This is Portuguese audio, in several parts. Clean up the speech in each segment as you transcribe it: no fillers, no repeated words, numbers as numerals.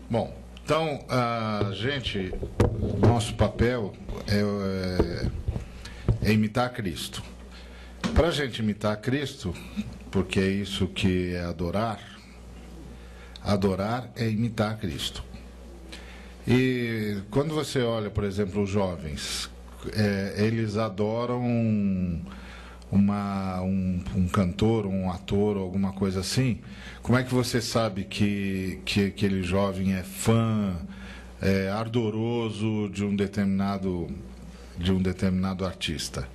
Bom, então, nosso papel é imitar Cristo. Para a gente imitar Cristo, porque é isso que é adorar é imitar Cristo. E quando você olha, por exemplo, os jovens, eles adoram um cantor, um ator, alguma coisa assim. Como é que você sabe que aquele jovem é fã, ardoroso de um determinado artista?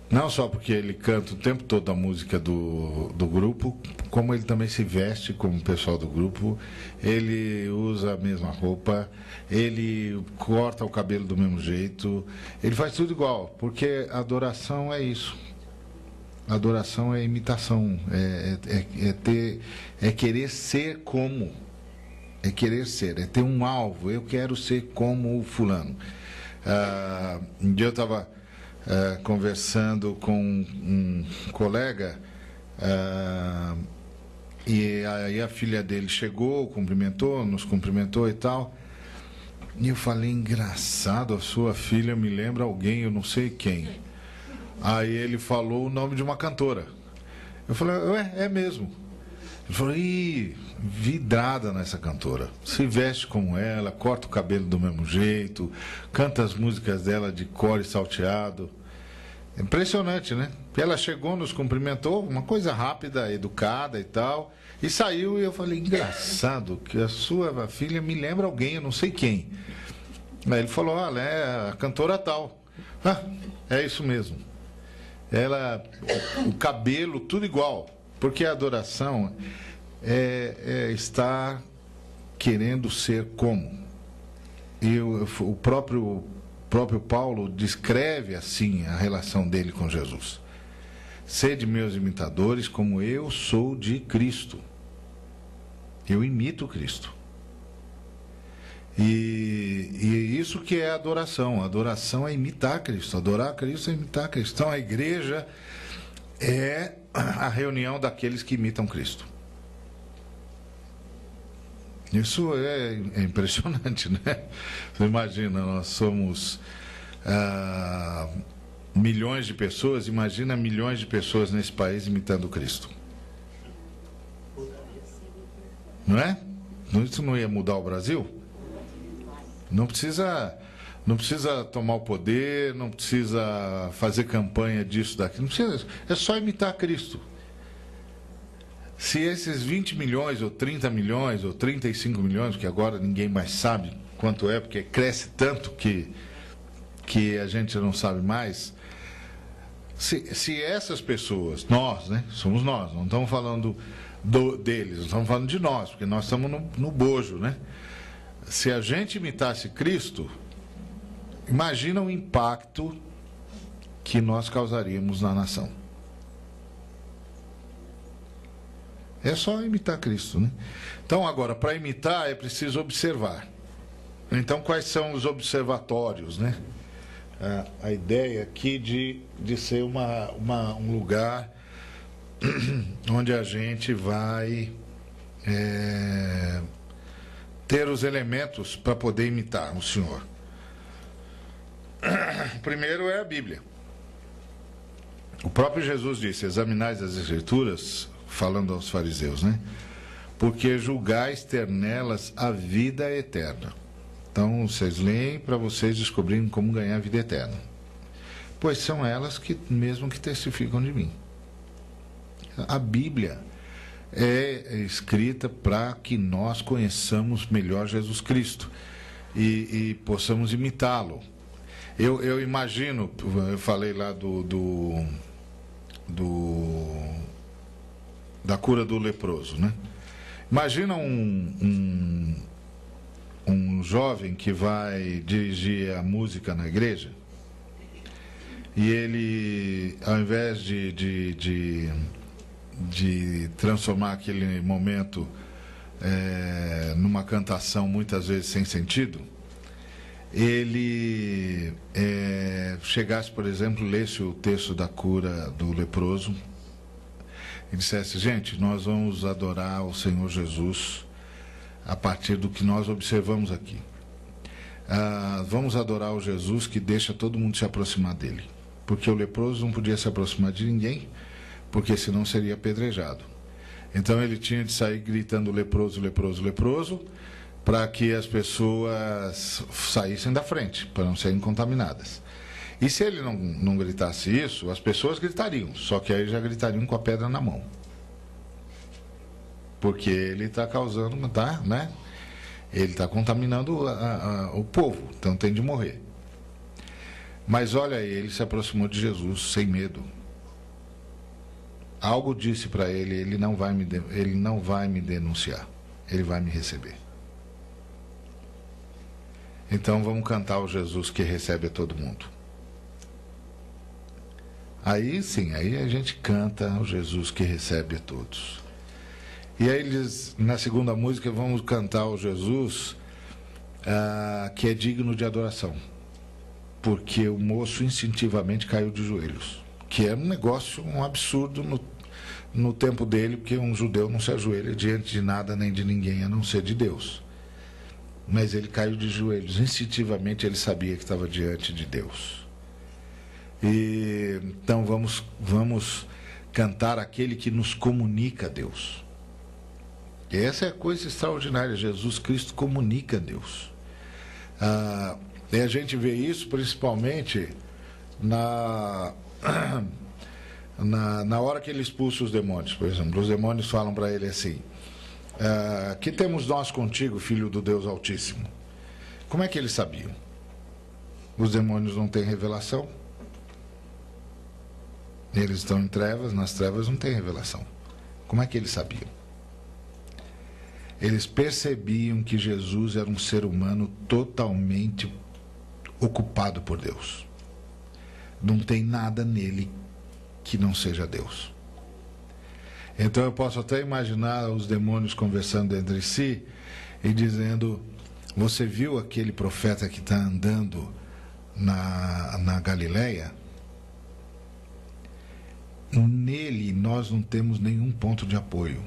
Não só porque ele canta o tempo todo a música do grupo, como ele também se veste como o pessoal do grupo, ele usa a mesma roupa, ele corta o cabelo do mesmo jeito, ele faz tudo igual, porque a adoração é isso. Adoração é imitação, é querer ser como, é ter um alvo. Eu quero ser como o fulano. Um dia eu estava conversando com um colega, e aí a filha dele chegou, nos cumprimentou e tal, e eu falei: engraçado, a sua filha me lembra alguém, eu não sei quem. Aí ele falou o nome de uma cantora. Eu falei: ué, é mesmo. Ele falou: ih, vidrada nessa cantora. Se veste como ela, corta o cabelo do mesmo jeito, canta as músicas dela de cor e salteado. Impressionante, né? Ela chegou, nos cumprimentou, uma coisa rápida, educada e tal, e saiu. E eu falei: engraçado, que a sua filha me lembra alguém, eu não sei quem. Aí ele falou: ela é a cantora tal. Ah, é isso mesmo. Ela, o cabelo, tudo igual, porque a adoração é estar querendo ser como. E o próprio Paulo descreve assim a relação dele com Jesus: sede meus imitadores, como eu sou de Cristo. Eu imito Cristo. E isso que é adoração. Adoração é imitar Cristo. Adorar Cristo é imitar Cristo. Então a igreja é a reunião daqueles que imitam Cristo. Isso é impressionante, né? Você imagina, nós somos milhões de pessoas. Imagina milhões de pessoas nesse país imitando Cristo. Não é? Isso não ia mudar o Brasil? Não precisa tomar o poder, não precisa fazer campanha disso, daquilo, não precisa, é só imitar Cristo. Se esses 20 milhões, ou 30 milhões, ou 35 milhões, que agora ninguém mais sabe quanto é, porque cresce tanto que a gente não sabe mais, se essas pessoas, nós, né, somos nós, não estamos falando deles, não estamos falando de nós, porque nós estamos no bojo, né? Se a gente imitasse Cristo, imagina o impacto que nós causaríamos na nação. É só imitar Cristo, né? Então, agora, para imitar é preciso observar. Então, quais são os observatórios, né? A ideia aqui de ser um lugar onde a gente vai ter os elementos para poder imitar o Senhor. O primeiro é a Bíblia. O próprio Jesus disse: examinais as Escrituras, falando aos fariseus, né? Porque julgais ter nelas a vida eterna. Então, vocês leem para vocês descobrirem como ganhar a vida eterna. Pois são elas que mesmo que testificam de mim. A Bíblia é escrita para que nós conheçamos melhor Jesus Cristo e possamos imitá-lo. Eu imagino, eu falei lá da cura do leproso, né? Imagina um jovem que vai dirigir a música na igreja e ele, ao invés de transformar aquele momento numa cantação muitas vezes sem sentido, ele chegasse, por exemplo, lesse o texto da cura do leproso e dissesse: gente, nós vamos adorar o Senhor Jesus a partir do que nós observamos aqui. Vamos adorar o Jesus que deixa todo mundo se aproximar dele. Porque o leproso não podia se aproximar de ninguém, porque senão seria apedrejado. Então ele tinha de sair gritando leproso, leproso, leproso, para que as pessoas saíssem da frente, para não serem contaminadas. E se ele não gritasse isso, as pessoas gritariam, só que aí já gritariam com a pedra na mão. Porque ele está causando, né? Ele está contaminando o povo, então tem de morrer. Mas olha aí, ele se aproximou de Jesus sem medo. Algo disse para ele, ele não vai me denunciar, ele vai me receber. Então vamos cantar o Jesus que recebe a todo mundo. Aí sim, aí a gente canta o Jesus que recebe a todos. E aí na segunda música vamos cantar o Jesus que é digno de adoração. Porque o moço instintivamente caiu de joelhos. Que era um negócio, um absurdo no tempo dele, porque um judeu não se ajoelha diante de nada nem de ninguém, a não ser de Deus. Mas ele caiu de joelhos. Instintivamente ele sabia que estava diante de Deus. E então vamos cantar aquele que nos comunica a Deus. E essa é a coisa extraordinária. Jesus Cristo comunica a Deus. E a gente vê isso principalmente na hora que ele expulsa os demônios. Por exemplo, os demônios falam para ele assim: que temos nós contigo, filho do Deus Altíssimo? Como é que eles sabiam? Os demônios não têm revelação. Eles estão em trevas, nas trevas não tem revelação. Como é que eles sabiam? Eles percebiam que Jesus era um ser humano totalmente ocupado por Deus. Não tem nada nele que não seja Deus. Então eu posso até imaginar os demônios conversando entre si e dizendo: você viu aquele profeta que está andando na Galileia? Nele nós não temos nenhum ponto de apoio.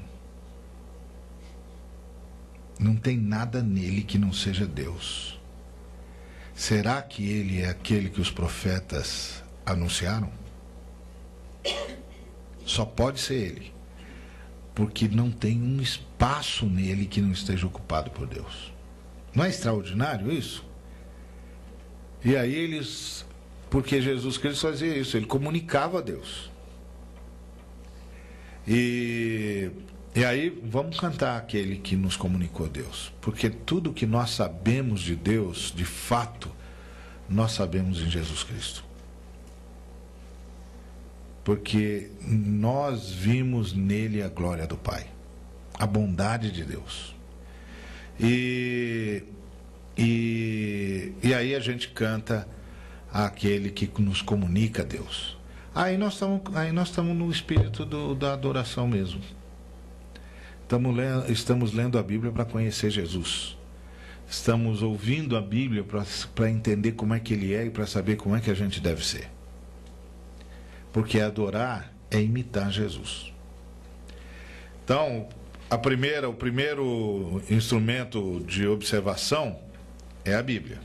Não tem nada nele que não seja Deus. Será que ele é aquele que os profetas anunciaram? Só pode ser ele. Porque não tem um espaço nele que não esteja ocupado por Deus. Não é extraordinário isso? E aí eles... Porque Jesus Cristo fazia isso, ele comunicava a Deus. E aí vamos cantar aquele que nos comunicou a Deus. Porque tudo que nós sabemos de Deus, de fato, nós sabemos em Jesus Cristo. Porque nós vimos nele a glória do Pai, a bondade de Deus. E aí a gente canta aquele que nos comunica a Deus. Aí nós estamos no espírito da adoração mesmo. Estamos lendo a Bíblia para conhecer Jesus. Estamos ouvindo a Bíblia para entender como é que ele é e para saber como é que a gente deve ser. Porque adorar é imitar Jesus. Então, o primeiro instrumento de observação é a Bíblia.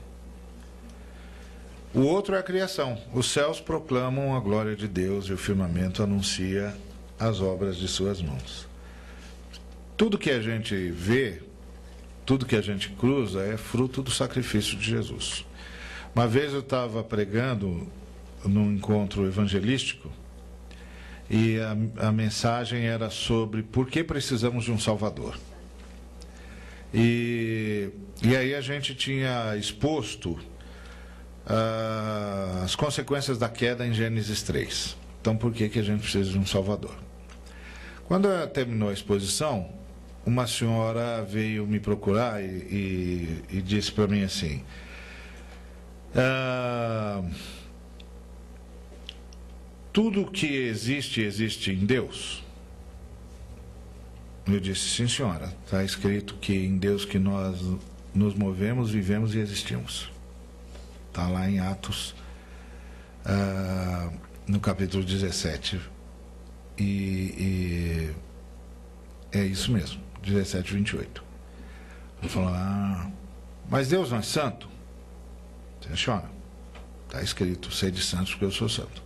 O outro é a criação. Os céus proclamam a glória de Deus e o firmamento anuncia as obras de suas mãos. Tudo que a gente vê, tudo que a gente cruza é fruto do sacrifício de Jesus. Uma vez eu estava pregando num encontro evangelístico e a mensagem era sobre por que precisamos de um Salvador. E aí a gente tinha exposto as consequências da queda em Gênesis 3. Então, por que a gente precisa de um Salvador? Quando terminou a exposição, uma senhora veio me procurar e disse para mim assim: tudo que existe em Deus? Eu disse: sim, senhora, está escrito que em Deus que nós nos movemos, vivemos e existimos. Está lá em Atos, no capítulo 17. E é isso mesmo, 17, 28. Ele falou, mas Deus não é santo? Sim, senhora. Está escrito, sede santos porque eu sou santo.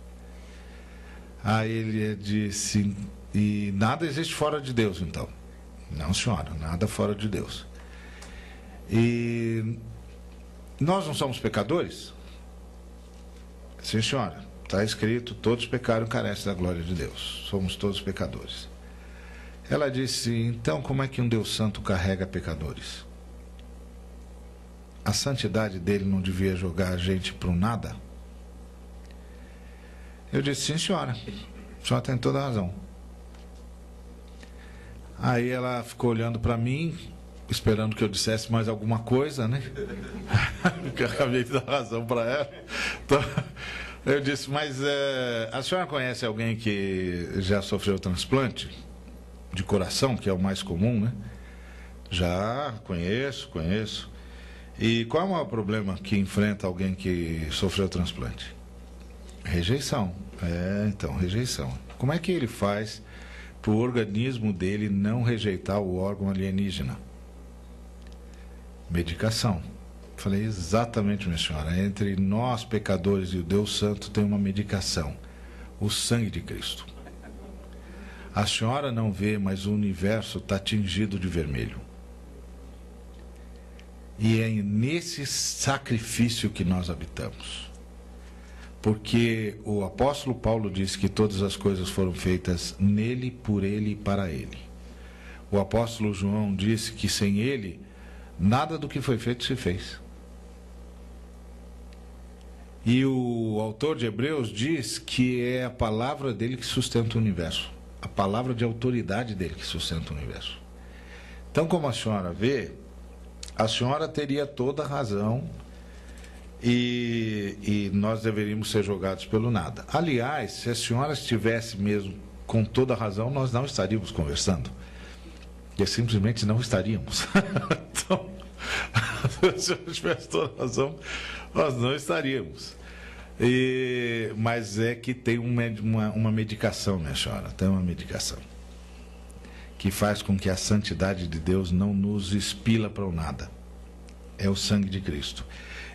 Aí ele disse, e nada existe fora de Deus, então? Não, senhora, nada fora de Deus. E nós não somos pecadores? Sim, senhora. Está escrito, todos pecaram e carecem da glória de Deus. Somos todos pecadores. Ela disse, então como é que um Deus santo carrega pecadores? A santidade dele não devia jogar a gente para o nada? Eu disse, sim, senhora. A senhora tem toda a razão. Aí ela ficou olhando para mim, esperando que eu dissesse mais alguma coisa, né? Porque eu acabei de dar razão para ela. Então, eu disse, mas a senhora conhece alguém que já sofreu transplante de coração, que é o mais comum, né? Já, conheço. E qual é o maior problema que enfrenta alguém que sofreu transplante? Rejeição. Então, rejeição. Como é que ele faz para o organismo dele não rejeitar o órgão alienígena? Medicação. Falei, exatamente, minha senhora. Entre nós, pecadores, e o Deus Santo tem uma medicação. O sangue de Cristo. A senhora não vê, mas o universo está tingido de vermelho. E é nesse sacrifício que nós habitamos. Porque o apóstolo Paulo disse que todas as coisas foram feitas nele, por ele e para ele. O apóstolo João disse que sem ele, nada do que foi feito se fez. E o autor de Hebreus diz que é a palavra dele que sustenta o universo. A palavra de autoridade dele que sustenta o universo. Então, como a senhora vê, a senhora teria toda a razão e nós deveríamos ser jogados pelo nada. Aliás, se a senhora estivesse mesmo com toda a razão, nós não estaríamos conversando. E simplesmente não estaríamos. Então, se a senhora tivesse toda a razão, nós não estaríamos. Mas é que tem uma medicação, minha senhora, tem uma medicação que faz com que a santidade de Deus não nos expila para o nada. É o sangue de Cristo.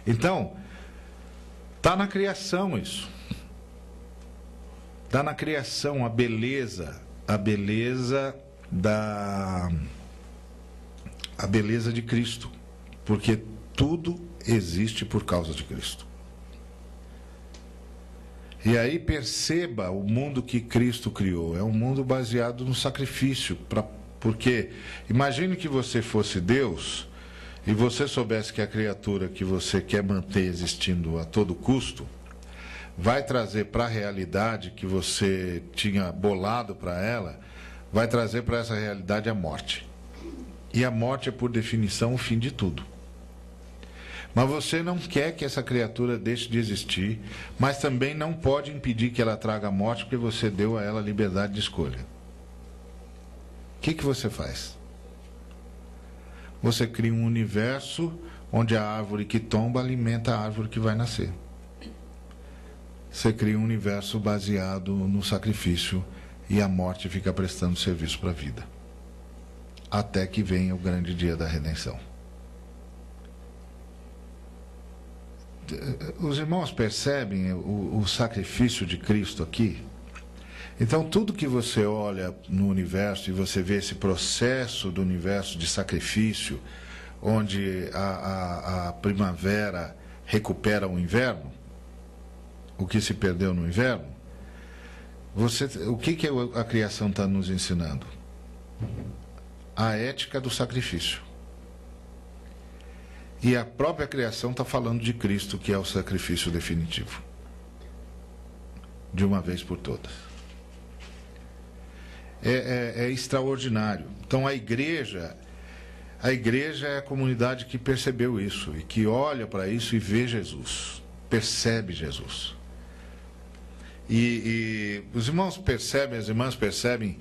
Então, está na criação isso. Está na criação a beleza de Cristo. Porque tudo existe por causa de Cristo. E aí perceba o mundo que Cristo criou. É um mundo baseado no sacrifício. Porque imagine que você fosse Deus e você soubesse que a criatura que você quer manter existindo a todo custo vai trazer para a realidade que você tinha bolado para ela, vai trazer para essa realidade a morte. E a morte é, por definição, o fim de tudo. Mas você não quer que essa criatura deixe de existir, mas também não pode impedir que ela traga a morte, porque você deu a ela liberdade de escolha. O que você faz? Você cria um universo onde a árvore que tomba alimenta a árvore que vai nascer. Você cria um universo baseado no sacrifício e a morte fica prestando serviço para a vida. Até que venha o grande dia da redenção. Os irmãos percebem o sacrifício de Cristo aqui? Então, tudo que você olha no universo e você vê esse processo do universo de sacrifício, onde a primavera recupera o inverno, o que se perdeu no inverno, o que a criação está nos ensinando? A ética do sacrifício. E a própria criação está falando de Cristo, que é o sacrifício definitivo. De uma vez por todas. É extraordinário. Então a igreja é a comunidade que percebeu isso e que olha para isso e vê Jesus, percebe Jesus. E os irmãos percebem, as irmãs percebem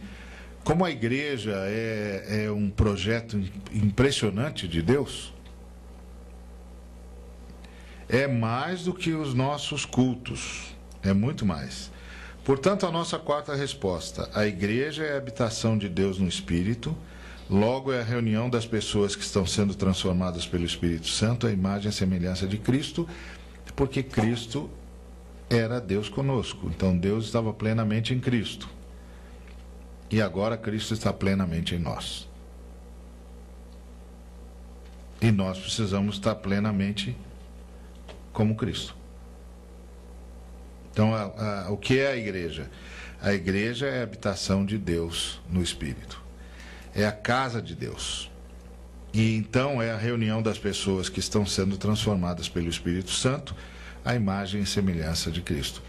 como a igreja é um projeto impressionante de Deus. É mais do que os nossos cultos, é muito mais. Portanto, a nossa quarta resposta: a igreja é a habitação de Deus no Espírito, Logo, é a reunião das pessoas que estão sendo transformadas pelo Espírito Santo, a imagem e a semelhança de Cristo, porque Cristo era Deus conosco. Então, Deus estava plenamente em Cristo. E agora Cristo está plenamente em nós. E nós precisamos estar plenamente como Cristo. Então, o que é a igreja? A igreja é a habitação de Deus no Espírito. É a casa de Deus. E então é a reunião das pessoas que estão sendo transformadas pelo Espírito Santo, a imagem e semelhança de Cristo.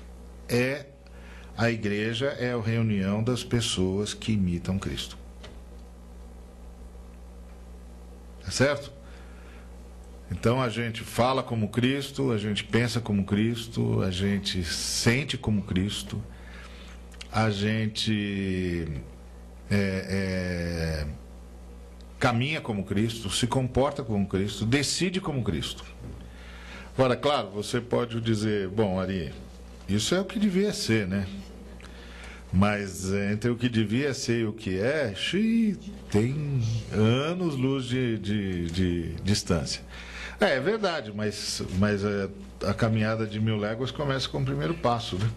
A igreja é a reunião das pessoas que imitam Cristo. Tá certo? Então a gente fala como Cristo, a gente pensa como Cristo, a gente sente como Cristo, a gente caminha como Cristo, se comporta como Cristo, decide como Cristo. Agora, claro, você pode dizer, bom, Ari, isso é o que devia ser, né? Mas entre o que devia ser e o que é, tem anos-luz de distância. É verdade, mas a caminhada de 1000 léguas começa com o primeiro passo, né?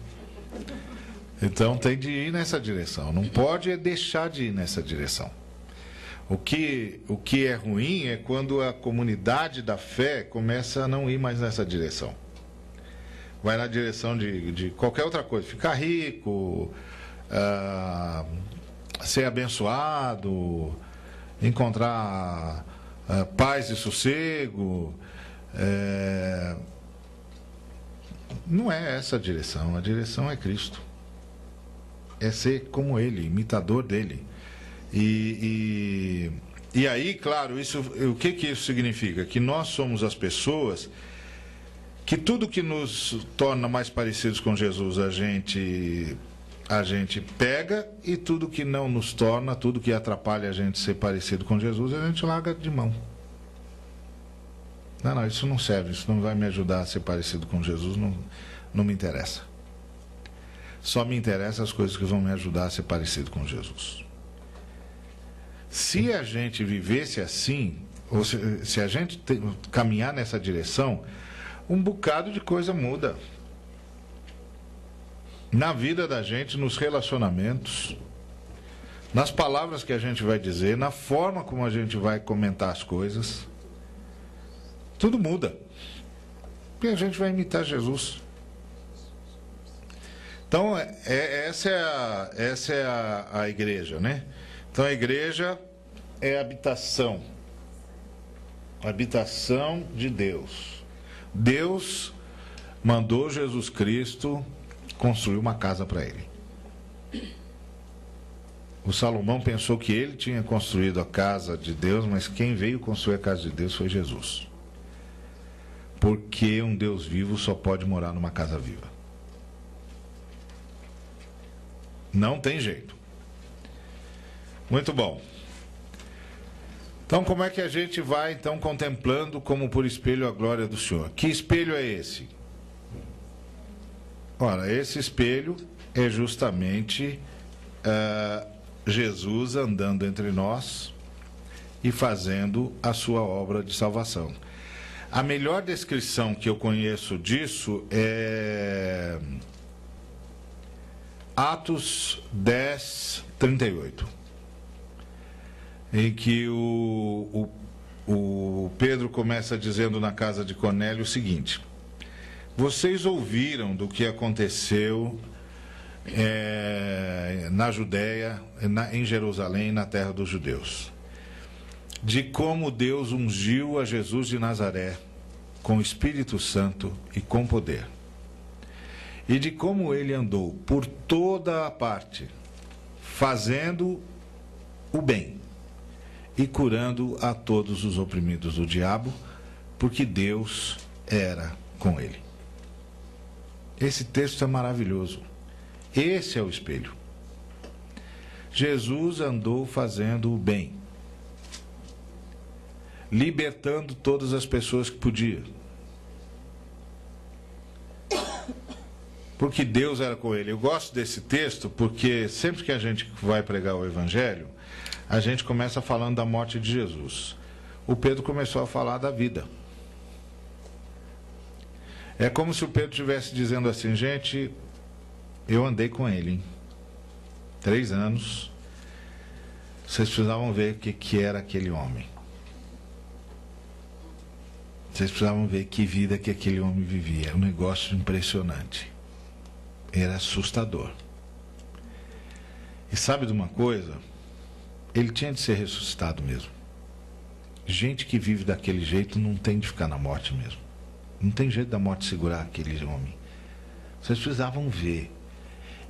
Então tem de ir nessa direção. Não pode deixar de ir nessa direção. O que é ruim é quando a comunidade da fé começa a não ir mais nessa direção. Vai na direção de qualquer outra coisa. Ficar rico, ser abençoado, encontrar paz e sossego. Não é essa a direção. A direção é Cristo. É ser como Ele, imitador dele. E aí, claro, o que isso significa? Que nós somos as pessoas que tudo que nos torna mais parecidos com Jesus a gente pega, e tudo que não nos torna, tudo que atrapalha a gente ser parecido com Jesus, a gente larga de mão. Não, isso não serve, isso não vai me ajudar a ser parecido com Jesus, não me interessa. Só me interessam as coisas que vão me ajudar a ser parecido com Jesus. Se a gente vivesse assim, ou se a gente caminhar nessa direção, um bocado de coisa muda. Na vida da gente, nos relacionamentos, nas palavras que a gente vai dizer, na forma como a gente vai comentar as coisas, tudo muda. Porque a gente vai imitar Jesus. Então, essa é a igreja, né? Então, a igreja é a habitação de Deus. Deus mandou Jesus Cristo construir uma casa para ele. O Salomão pensou que ele tinha construído a casa de Deus, mas quem veio construir a casa de Deus foi Jesus. Porque um Deus vivo só pode morar numa casa viva. Não tem jeito. Muito bom. Então, como é que a gente vai, então, contemplando como por espelho a glória do Senhor? Que espelho é esse? Ora, esse espelho é justamente Jesus andando entre nós e fazendo a sua obra de salvação. A melhor descrição que eu conheço disso é Atos 10, 38, em que o Pedro começa dizendo na casa de Cornélio o seguinte: vocês ouviram do que aconteceu na Judéia, em Jerusalém, na terra dos judeus, de como Deus ungiu a Jesus de Nazaré com o Espírito Santo e com poder, e de como ele andou por toda a parte, fazendo o bem e curando a todos os oprimidos do diabo, porque Deus era com ele. Esse texto é maravilhoso. Esse é o espelho. Jesus andou fazendo o bem, libertando todas as pessoas que podia, porque Deus era com ele. Eu gosto desse texto porque sempre que a gente vai pregar o Evangelho, A gente começa falando da morte de Jesus. O Pedro começou a falar da vida. É como se o Pedro estivesse dizendo assim: gente, eu andei com ele, hein? 3 anos. Vocês precisavam ver o que era aquele homem. Vocês precisavam ver que vida que aquele homem vivia. Era um negócio impressionante. Era assustador. E sabe de uma coisa? Ele tinha de ser ressuscitado mesmo. Gente que vive daquele jeito não tem de ficar na morte mesmo. Não tem jeito da morte segurar aquele homem. Vocês precisavam ver.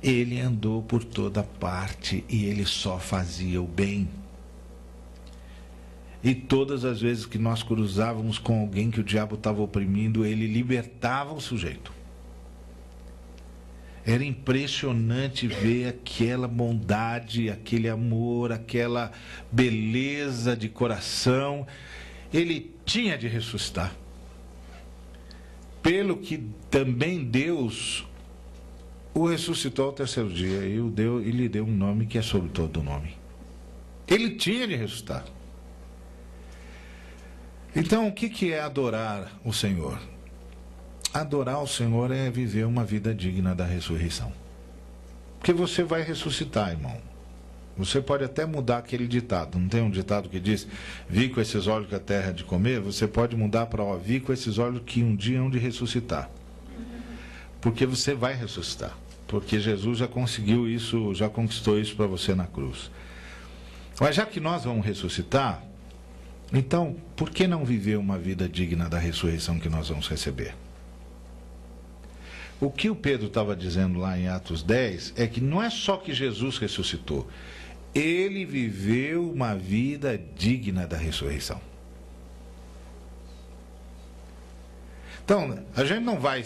Ele andou por toda parte e ele só fazia o bem. E todas as vezes que nós cruzávamos com alguém que o diabo estava oprimindo, ele libertava o sujeito. Era impressionante ver aquela bondade, aquele amor, aquela beleza de coração. Ele tinha de ressuscitar. Pelo que também Deus o ressuscitou ao 3º dia e lhe deu um nome que é sobre todo nome. Ele tinha de ressuscitar. Então, o que é adorar o Senhor? Adorar o Senhor é viver uma vida digna da ressurreição. Porque você vai ressuscitar, irmão. Você pode até mudar aquele ditado. Não tem um ditado que diz: vi com esses olhos que a terra é de comer? Você pode mudar para: ó, vi com esses olhos que um dia hão de ressuscitar. Porque você vai ressuscitar. Porque Jesus já conseguiu isso, já conquistou isso para você na cruz. Mas já que nós vamos ressuscitar, então, por que não viver uma vida digna da ressurreição que nós vamos receber? O que o Pedro estava dizendo lá em Atos 10 é que não é só que Jesus ressuscitou, ele viveu uma vida digna da ressurreição. Então, a gente não vai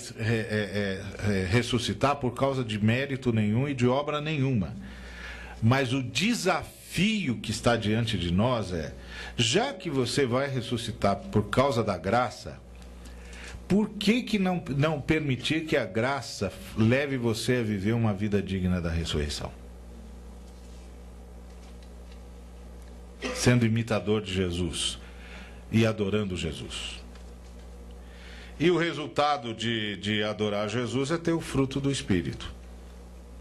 ressuscitar por causa de mérito nenhum e de obra nenhuma. Mas o desafio que está diante de nós é: já que você vai ressuscitar por causa da graça, por que não permitir que a graça leve você a viver uma vida digna da ressurreição? Sendo imitador de Jesus e adorando Jesus. E o resultado de adorar Jesus é ter o fruto do Espírito.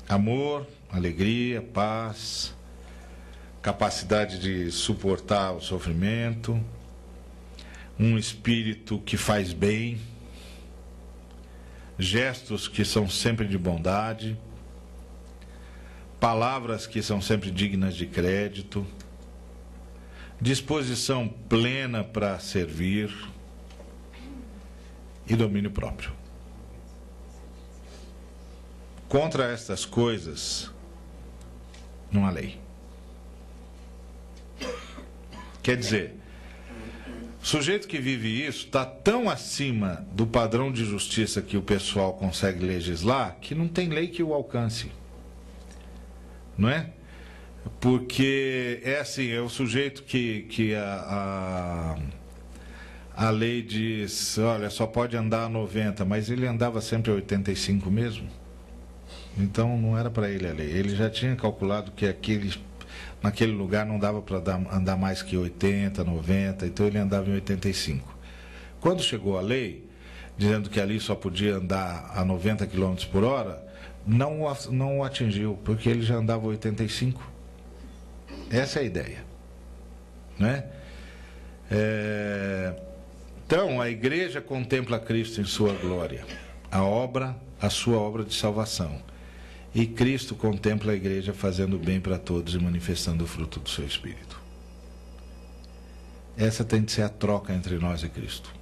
Amor, alegria, paz, capacidade de suportar o sofrimento, um espírito que faz bem, gestos que são sempre de bondade, palavras que são sempre dignas de crédito, disposição plena para servir e domínio próprio. Contra estas coisas não há lei. Quer dizer, o sujeito que vive isso está tão acima do padrão de justiça que o pessoal consegue legislar que não tem lei que o alcance. Não é? Porque é assim, é o sujeito que a lei diz: olha, só pode andar a 90, mas ele andava sempre a 85 mesmo. Então não era para ele a lei. Ele já tinha calculado que naquele lugar não dava para andar mais que 80, 90, então ele andava em 85. Quando chegou a lei, dizendo que ali só podia andar a 90 km por hora, não o atingiu, porque ele já andava a 85. Essa é a ideia. Né? Então, a igreja contempla Cristo em sua glória, a sua obra de salvação. E Cristo contempla a igreja fazendo bem para todos e manifestando o fruto do seu Espírito. Essa tem de ser a troca entre nós e Cristo.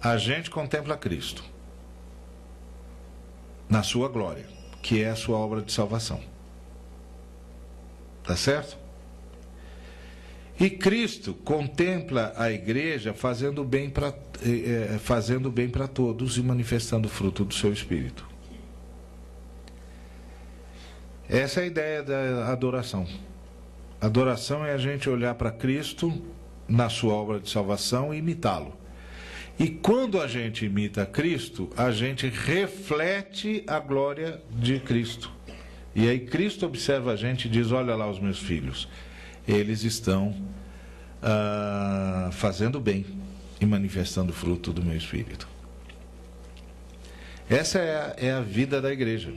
A gente contempla Cristo na sua glória, que é a sua obra de salvação. Tá certo? E Cristo contempla a igreja fazendo bem para todos e manifestando o fruto do seu Espírito. Essa é a ideia da adoração. Adoração é a gente olhar para Cristo na sua obra de salvação e imitá-lo. E quando a gente imita Cristo, a gente reflete a glória de Cristo. E aí Cristo observa a gente e diz: olha lá os meus filhos, eles estão fazendo bem e manifestando o fruto do meu Espírito. Essa é a vida da igreja.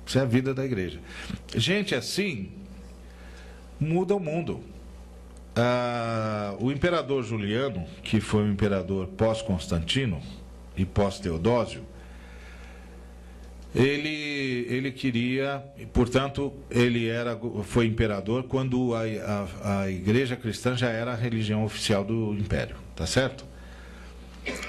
Essa é a vida da igreja. Gente assim muda o mundo. O imperador Juliano, que foi um imperador pós-Constantino e pós-Teodósio, ele queria, portanto, foi imperador quando a igreja cristã já era a religião oficial do império, tá certo?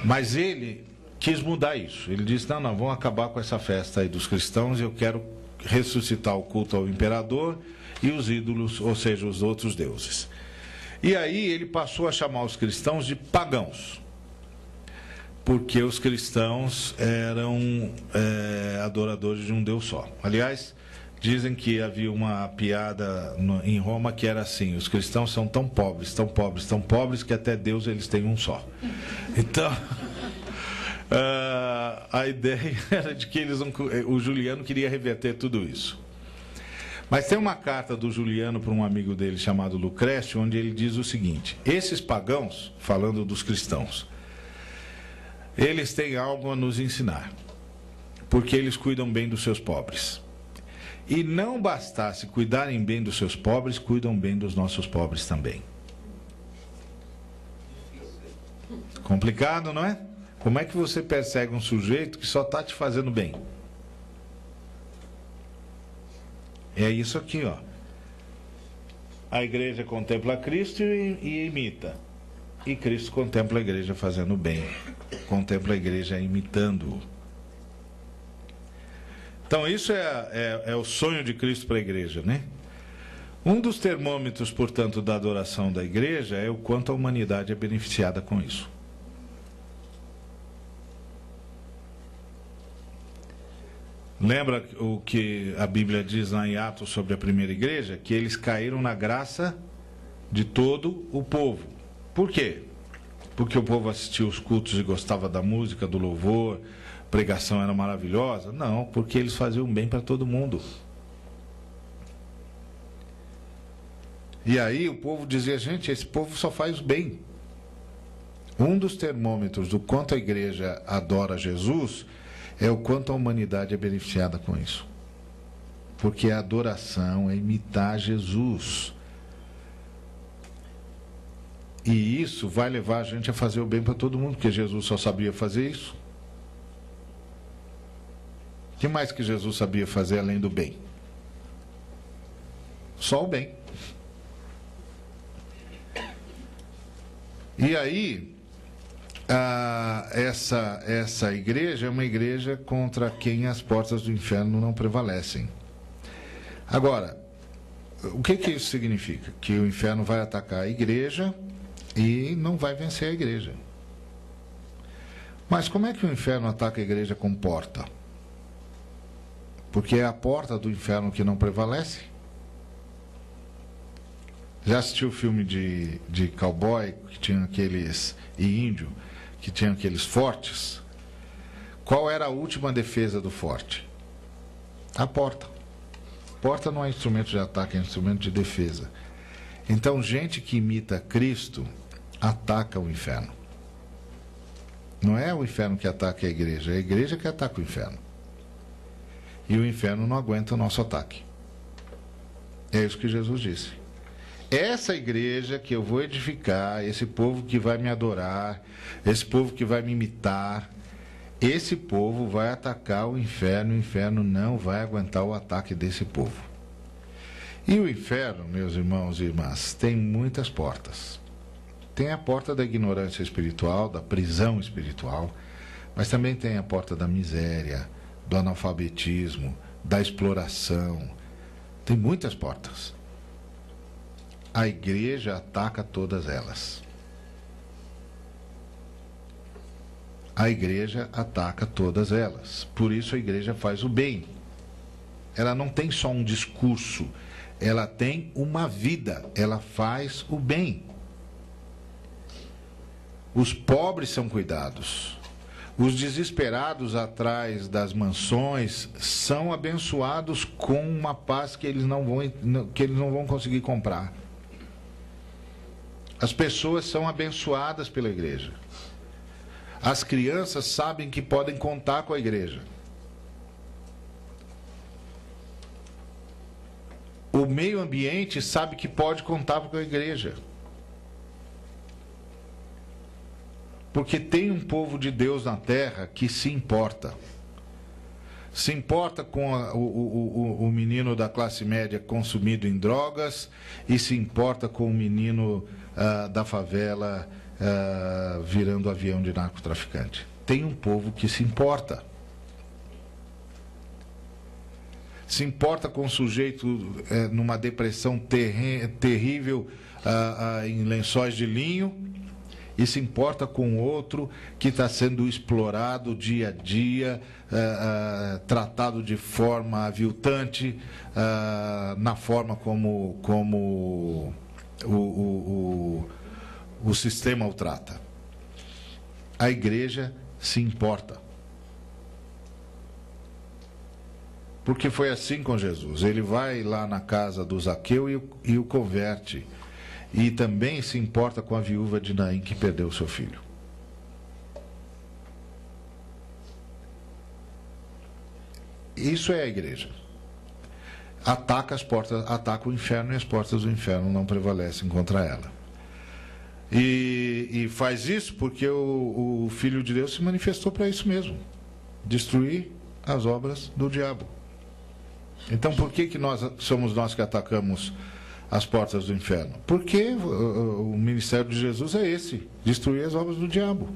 Mas ele quis mudar isso. Ele disse: não, vamos acabar com essa festa aí dos cristãos, eu quero ressuscitar o culto ao imperador e os ídolos, ou seja, os outros deuses. E aí ele passou a chamar os cristãos de pagãos, porque os cristãos eram adoradores de um Deus só. Aliás, dizem que havia uma piada em Roma que era assim: os cristãos são tão pobres, tão pobres, tão pobres, que até Deus eles têm um só. Então, a ideia era de que o Juliano queria reverter tudo isso. Mas tem uma carta do Juliano para um amigo dele chamado Lucrécio, onde ele diz o seguinte: esses pagãos, falando dos cristãos, eles têm algo a nos ensinar, porque eles cuidam bem dos seus pobres. E não bastasse cuidarem bem dos seus pobres, cuidam bem dos nossos pobres também. Complicado, não é? Como é que você persegue um sujeito que só está te fazendo bem? É isso aqui, ó. A igreja contempla Cristo e imita. E Cristo contempla a igreja fazendo bem. Contempla a igreja imitando-o. Então isso é o sonho de Cristo para a igreja, né? Um dos termômetros, portanto, da adoração da igreja é o quanto a humanidade é beneficiada com isso. Lembra o que a Bíblia diz lá em Atos sobre a primeira igreja? Que eles caíram na graça de todo o povo. Por quê? Porque o povo assistia os cultos e gostava da música, do louvor, a pregação era maravilhosa? Não, porque eles faziam bem para todo mundo. E aí o povo dizia: gente, esse povo só faz bem. Um dos termômetros do quanto a igreja adora Jesus é o quanto a humanidade é beneficiada com isso. Porque a adoração é imitar Jesus. E isso vai levar a gente a fazer o bem para todo mundo, porque Jesus só sabia fazer isso. O que mais que Jesus sabia fazer além do bem? Só o bem. E aí, essa igreja é uma igreja contra quem as portas do inferno não prevalecem. Agora, o que isso significa? Que o inferno vai atacar a igreja e não vai vencer a igreja. Mas como é que o inferno ataca a igreja com porta? Porque é a porta do inferno que não prevalece. Já assistiu o filme de cowboy, que tinha aqueles, e índio, que tinha aqueles fortes? Qual era a última defesa do forte? A porta. Porta não é instrumento de ataque, é instrumento de defesa. Então, gente que imita Cristo ataca o inferno. Não é o inferno que ataca a igreja que ataca o inferno. E o inferno não aguenta o nosso ataque. É isso que Jesus disse. Essa igreja que eu vou edificar, esse povo que vai me adorar, esse povo que vai me imitar, esse povo vai atacar o inferno não vai aguentar o ataque desse povo. E o inferno, meus irmãos e irmãs, tem muitas portas. Tem a porta da ignorância espiritual, da prisão espiritual, mas também tem a porta da miséria, do analfabetismo, da exploração. Tem muitas portas. A igreja ataca todas elas. A igreja ataca todas elas. Por isso a igreja faz o bem. Ela não tem só um discurso, ela tem uma vida, ela faz o bem. Os pobres são cuidados. Os desesperados atrás das mansões são abençoados com uma paz que eles não vão conseguir comprar. As pessoas são abençoadas pela igreja. As crianças sabem que podem contar com a igreja. O meio ambiente sabe que pode contar com a igreja. Porque tem um povo de Deus na terra que se importa. Se importa com o menino da classe média consumido em drogas e se importa com o menino da favela virando avião de narcotraficante. Tem um povo que se importa. Se importa com o sujeito numa depressão terrível em lençóis de linho. E se importa com o outro que está sendo explorado dia a dia, tratado de forma aviltante, na forma como o sistema o trata. A igreja se importa. Porque foi assim com Jesus. Ele vai lá na casa do Zaqueu e o converte. E também se importa com a viúva de Naim que perdeu seu filho. Isso é a igreja. Ataca o inferno e as portas do inferno não prevalecem contra ela. E faz isso porque o Filho de Deus se manifestou para isso mesmo. Destruir as obras do diabo. Então por que somos nós que atacamos as portas do inferno? Porque o ministério de Jesus é esse: destruir as obras do diabo.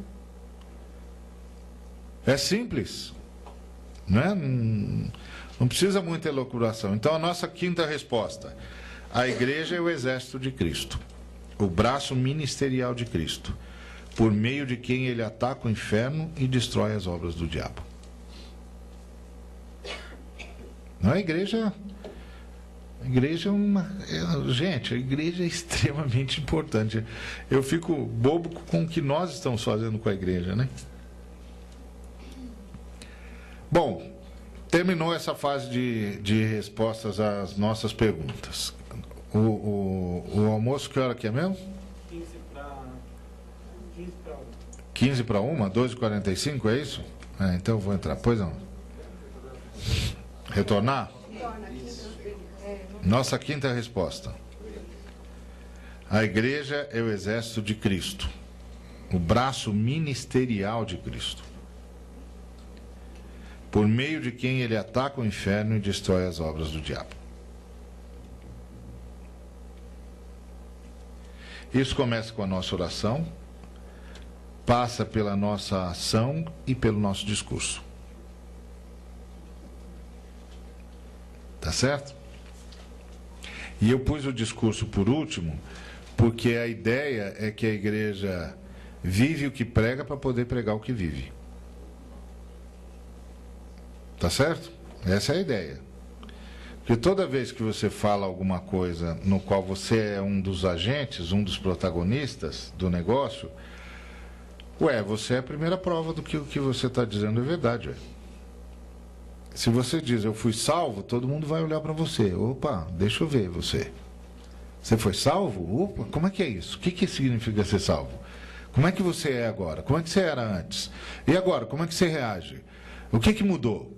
É simples, né? Não precisa muita elucubração. Então a nossa quinta resposta: a igreja é o exército de Cristo, o braço ministerial de Cristo, por meio de quem ele ataca o inferno e destrói as obras do diabo. Não, a igreja é uma... Gente, a igreja é extremamente importante. Eu fico bobo com o que nós estamos fazendo com a igreja, né? Bom, terminou essa fase de respostas às nossas perguntas. O almoço, que hora que é mesmo? 15 para 1, 12h45, é isso? Então eu vou entrar. Pois não. Retornar? Nossa quinta resposta: a igreja é o exército de Cristo, o braço ministerial de Cristo, por meio de quem ele ataca o inferno e destrói as obras do diabo. Isso começa com a nossa oração, passa pela nossa ação e pelo nosso discurso. Tá certo? E eu pus o discurso por último, porque a ideia é que a igreja vive o que prega para poder pregar o que vive. Tá certo? Essa é a ideia. Porque toda vez que você fala alguma coisa no qual você é um dos agentes, um dos protagonistas do negócio, você é a primeira prova do que o que você está dizendo é verdade. Se você diz, eu fui salvo, todo mundo vai olhar para você. Opa, deixa eu ver você. Você foi salvo? Opa, como é que é isso? O que significa ser salvo? Como é que você é agora? Como é que você era antes? E agora, como é que você reage? O que mudou?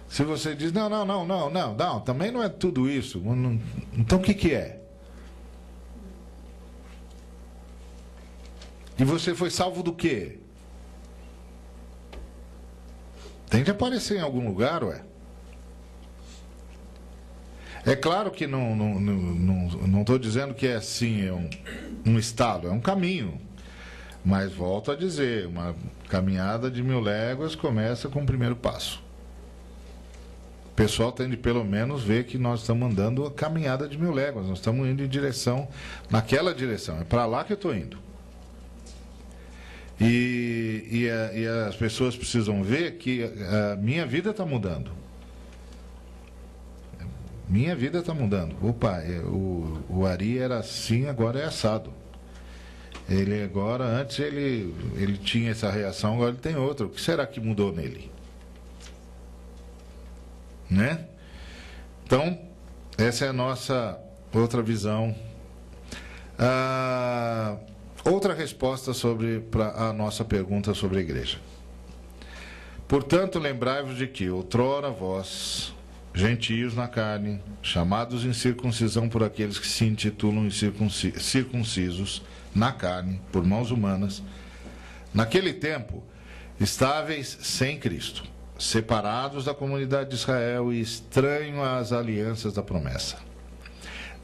Se você diz, não, também não é tudo isso. Então o que é? E você foi salvo do quê? Tem de aparecer em algum lugar, É claro que não estou dizendo que é assim, é um estado, é um caminho. Mas volto a dizer, uma caminhada de 1000 léguas começa com o primeiro passo. O pessoal tem de pelo menos ver que nós estamos andando a caminhada de 1000 léguas, nós estamos indo naquela direção, é para lá que eu estou indo. E as pessoas precisam ver que a minha vida está mudando. Minha vida está mudando. Opa, o Ari era assim, agora é assado. Ele agora, antes ele tinha essa reação, agora ele tem outra. O que será que mudou nele? Né? Então, essa é a nossa outra visão. Outra resposta para a nossa pergunta sobre a igreja. Portanto, lembrai-vos de que outrora vós, gentios na carne, chamados em circuncisão por aqueles que se intitulam circuncisos na carne, por mãos humanas, naquele tempo estáveis sem Cristo, separados da comunidade de Israel e estranhos às alianças da promessa,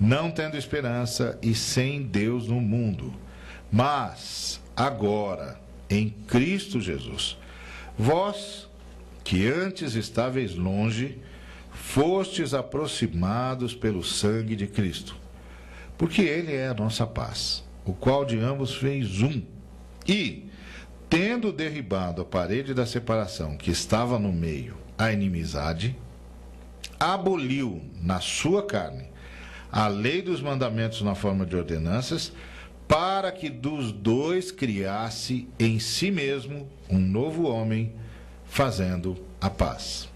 não tendo esperança e sem Deus no mundo. Mas agora, em Cristo Jesus, vós, que antes estáveis longe, fostes aproximados pelo sangue de Cristo, porque Ele é a nossa paz, o qual de ambos fez um, e, tendo derribado a parede da separação que estava no meio, a inimizade, aboliu na sua carne a lei dos mandamentos na forma de ordenanças, para que dos dois criasse em si mesmo um novo homem, fazendo a paz.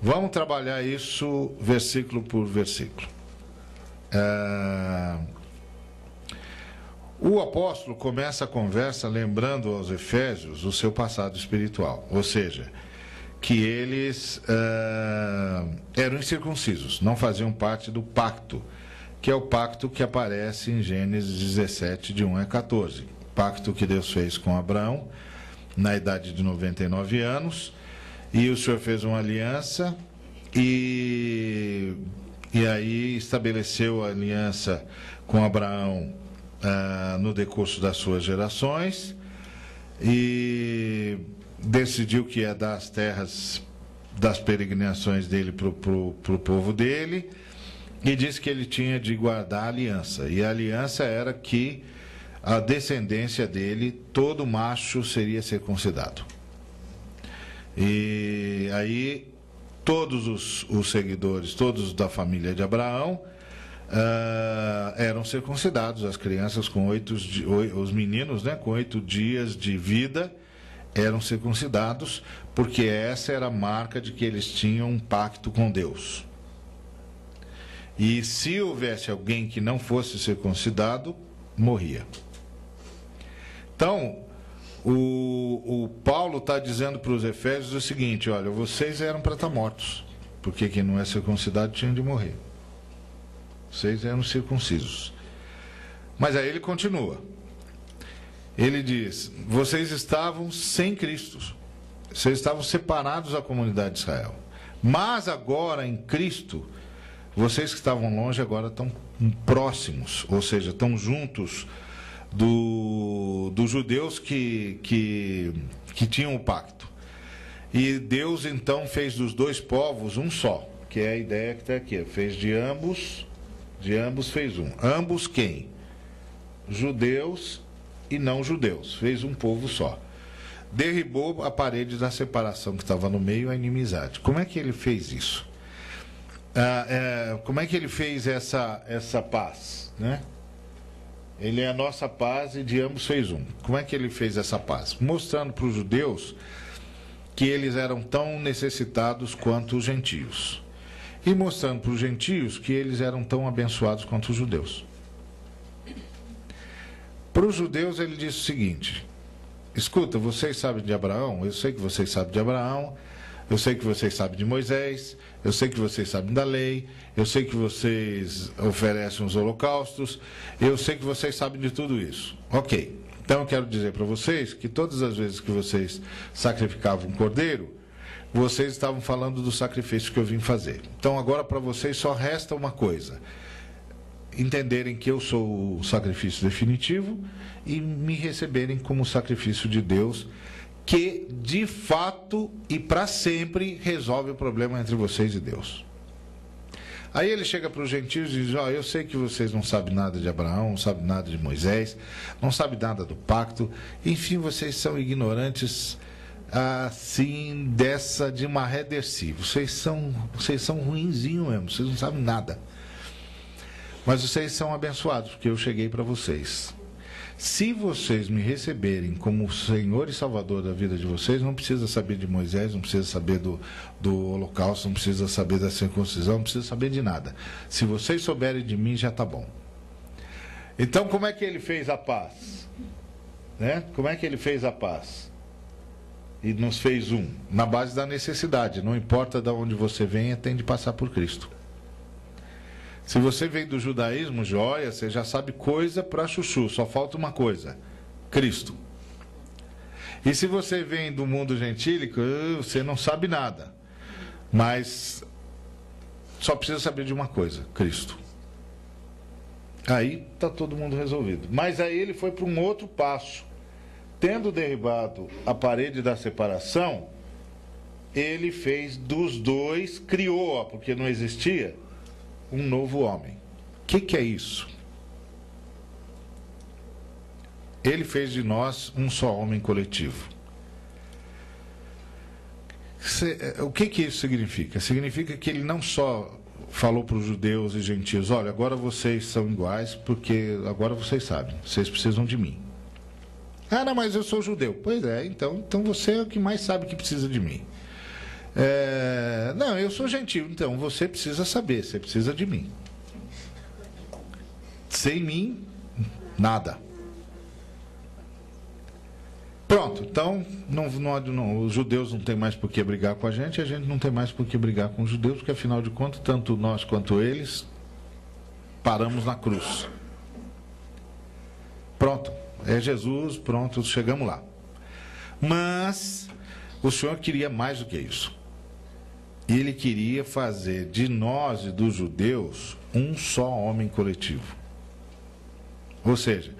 Vamos trabalhar isso versículo por versículo. O apóstolo começa a conversa lembrando aos Efésios o seu passado espiritual, ou seja, que eles eram incircuncisos, não faziam parte do pacto, que é o pacto que aparece em Gênesis 17, de 1 a 14. Pacto que Deus fez com Abraão, na idade de 99 anos, e o Senhor fez uma aliança, e aí estabeleceu a aliança com Abraão no decurso das suas gerações, e decidiu que ia dar as terras das peregrinações dele para o povo dele, e disse que ele tinha de guardar a aliança. E a aliança era que a descendência dele, todo macho seria circuncidado. E aí todos os seguidores, todos da família de Abraão, eram circuncidados. As crianças com os meninos, né, com 8 dias de vida, eram circuncidados, porque essa era a marca de que eles tinham um pacto com Deus. E se houvesse alguém que não fosse circuncidado, morria. Então, o Paulo está dizendo para os Efésios o seguinte: olha, vocês eram para estar mortos, porque quem não é circuncidado tinha de morrer. Vocês eram circuncisos. Mas aí ele continua. Ele diz: vocês estavam sem Cristo, vocês estavam separados da comunidade de Israel. Mas agora em Cristo, vocês que estavam longe agora estão próximos, ou seja, estão juntos dos judeus que tinham o pacto. E Deus então fez dos dois povos um só, que é a ideia que está aqui. Fez de ambos fez um. Ambos quem? Judeus e não judeus. Fez um povo só. Derribou a parede da separação que estava no meio, a inimizade. Como é que ele fez isso? Como é que ele fez essa paz, né? Ele é a nossa paz e de ambos fez um. Como é que ele fez essa paz? Mostrando para os judeus que eles eram tão necessitados quanto os gentios, e mostrando para os gentios que eles eram tão abençoados quanto os judeus. Para os judeus ele disse o seguinte: escuta, vocês sabem de Abraão? Eu sei que vocês sabem de Abraão, eu sei que vocês sabem de Moisés, eu sei que vocês sabem da lei, eu sei que vocês oferecem os holocaustos, eu sei que vocês sabem de tudo isso. Ok, então eu quero dizer para vocês que todas as vezes que vocês sacrificavam um cordeiro, vocês estavam falando do sacrifício que eu vim fazer. Então agora para vocês só resta uma coisa: entenderem que eu sou o sacrifício definitivo e me receberem como sacrifício de Deus, que de fato e para sempre resolve o problema entre vocês e Deus. Aí ele chega para os gentios e diz: ó, eu sei que vocês não sabem nada de Abraão, não sabem nada de Moisés, não sabem nada do pacto, enfim, vocês são ignorantes assim, de uma rederci. Vocês são ruinzinhos mesmo, vocês não sabem nada. Mas vocês são abençoados, porque eu cheguei para vocês. se vocês me receberem como Senhor e Salvador da vida de vocês, não precisa saber de Moisés, não precisa saber do holocausto, não precisa saber da circuncisão, não precisa saber de nada. Se vocês souberem de mim, já está bom. Então, como é que ele fez a paz? Né? Como é que ele fez a paz? E nos fez um? Na base da necessidade. Não importa de onde você venha, tem de passar por Cristo. Se você vem do judaísmo, joia, você já sabe coisa para chuchu, só falta uma coisa: Cristo. E se você vem do mundo gentílico, você não sabe nada, mas só precisa saber de uma coisa: Cristo. Aí está todo mundo resolvido. Mas aí ele foi para um outro passo. Tendo derribado a parede da separação, ele fez dos dois, criou, porque não existia, um novo homem. O que é isso? Ele fez de nós um só homem coletivo. O que isso significa? Significa que ele não só falou para os judeus e gentios: olha, agora vocês são iguais, porque agora vocês sabem, vocês precisam de mim. Ah, não, mas eu sou judeu. Pois é, então você é o que mais sabe que precisa de mim. Não, eu sou gentio, então você precisa saber, você precisa de mim. Sem mim, nada. Pronto, então os judeus não têm mais por que brigar com a gente não tem mais por que brigar com os judeus, porque afinal de contas, tanto nós quanto eles paramos na cruz. Pronto, é Jesus, pronto, chegamos lá. Mas o Senhor queria mais do que isso. Ele queria fazer de nós e dos judeus um só homem coletivo. Ou seja,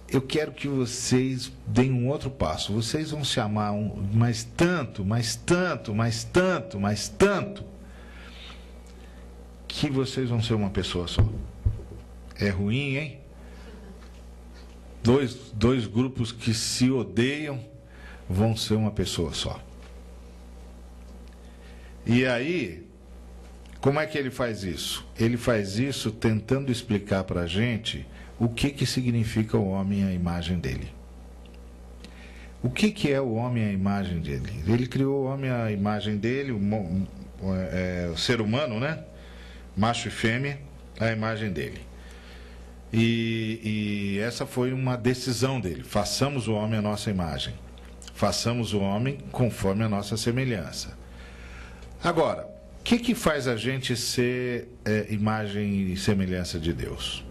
eu quero que vocês deem um outro passo. Vocês vão se amar mais tanto, que vocês vão ser uma pessoa só. É ruim, hein? Dois grupos que se odeiam vão ser uma pessoa só. E aí, como é que ele faz isso? Ele faz isso tentando explicar para a gente o que significa o homem à imagem dele. O que é o homem à imagem dele? Ele criou o homem à imagem dele, o ser humano, né? Macho e fêmea, à imagem dele. E essa foi uma decisão dele: façamos o homem à nossa imagem, façamos o homem conforme a nossa semelhança. Agora, o que faz a gente ser imagem e semelhança de Deus?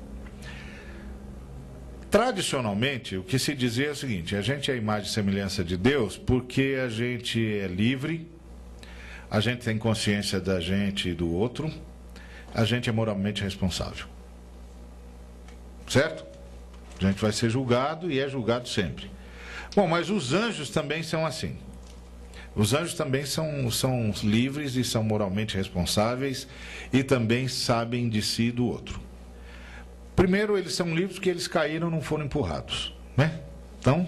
Tradicionalmente, o que se dizia é o seguinte: a gente é a imagem e semelhança de Deus porque a gente é livre, a gente tem consciência da gente e do outro, a gente é moralmente responsável. Certo? A gente vai ser julgado e é julgado sempre. Bom, mas os anjos também são assim. Os anjos também são livres e são moralmente responsáveis e também sabem de si e do outro. Primeiro, eles são livres porque eles caíram e não foram empurrados, né? Então,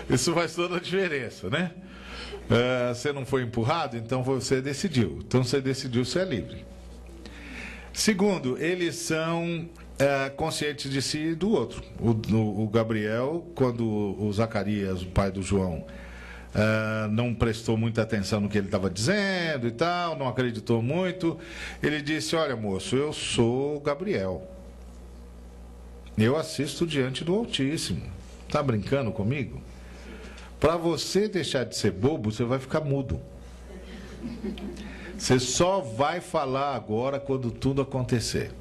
isso faz toda a diferença, né? Você não foi empurrado, então você decidiu. Então você decidiu, você é livre. Segundo, eles são conscientes de si e do outro. O Gabriel, quando o Zacarias, o pai do João, não prestou muita atenção no que ele estava dizendo e tal, não acreditou muito, ele disse: olha, moço, eu sou Gabriel, eu assisto diante do Altíssimo, está brincando comigo? Para você deixar de ser bobo, você vai ficar mudo. Você só vai falar agora quando tudo acontecer.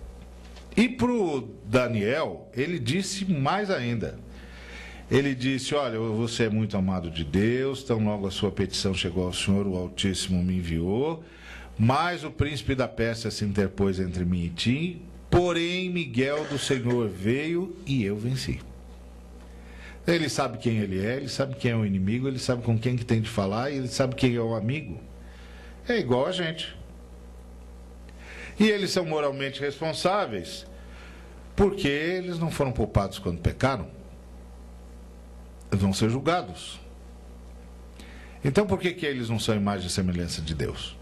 E para o Daniel, ele disse mais ainda. Ele disse: olha, você é muito amado de Deus, tão logo a sua petição chegou ao Senhor, o Altíssimo me enviou, mas o príncipe da Pérsia se interpôs entre mim e ti, porém Miguel do Senhor veio e eu venci. Ele sabe quem ele é, ele sabe quem é o inimigo, ele sabe com quem que tem de falar, e ele sabe quem é o amigo. É igual a gente. E eles são moralmente responsáveis porque eles não foram poupados quando pecaram. Eles vão ser julgados. Então por que eles não são imagem e semelhança de Deus?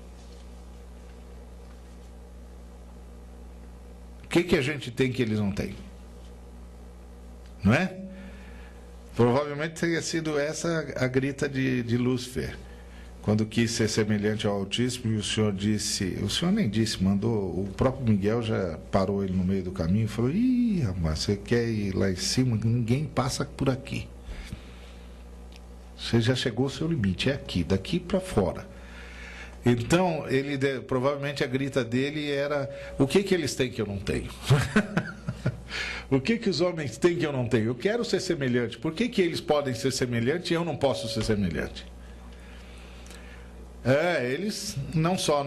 que a gente tem que eles não têm? Não é? Provavelmente teria sido essa a grita de Lúcifer, quando quis ser semelhante ao Altíssimo, e o Senhor disse, o Senhor nem disse, mandou, o próprio Miguel já parou ele no meio do caminho e falou: ih, rapaz, você quer ir lá em cima? Ninguém passa por aqui. Você já chegou ao seu limite, é aqui, daqui para fora. Então, provavelmente a grita dele era: o que eles têm que eu não tenho? O que os homens têm que eu não tenho? Eu quero ser semelhante. Por que eles podem ser semelhantes e eu não posso ser semelhante? Eles não só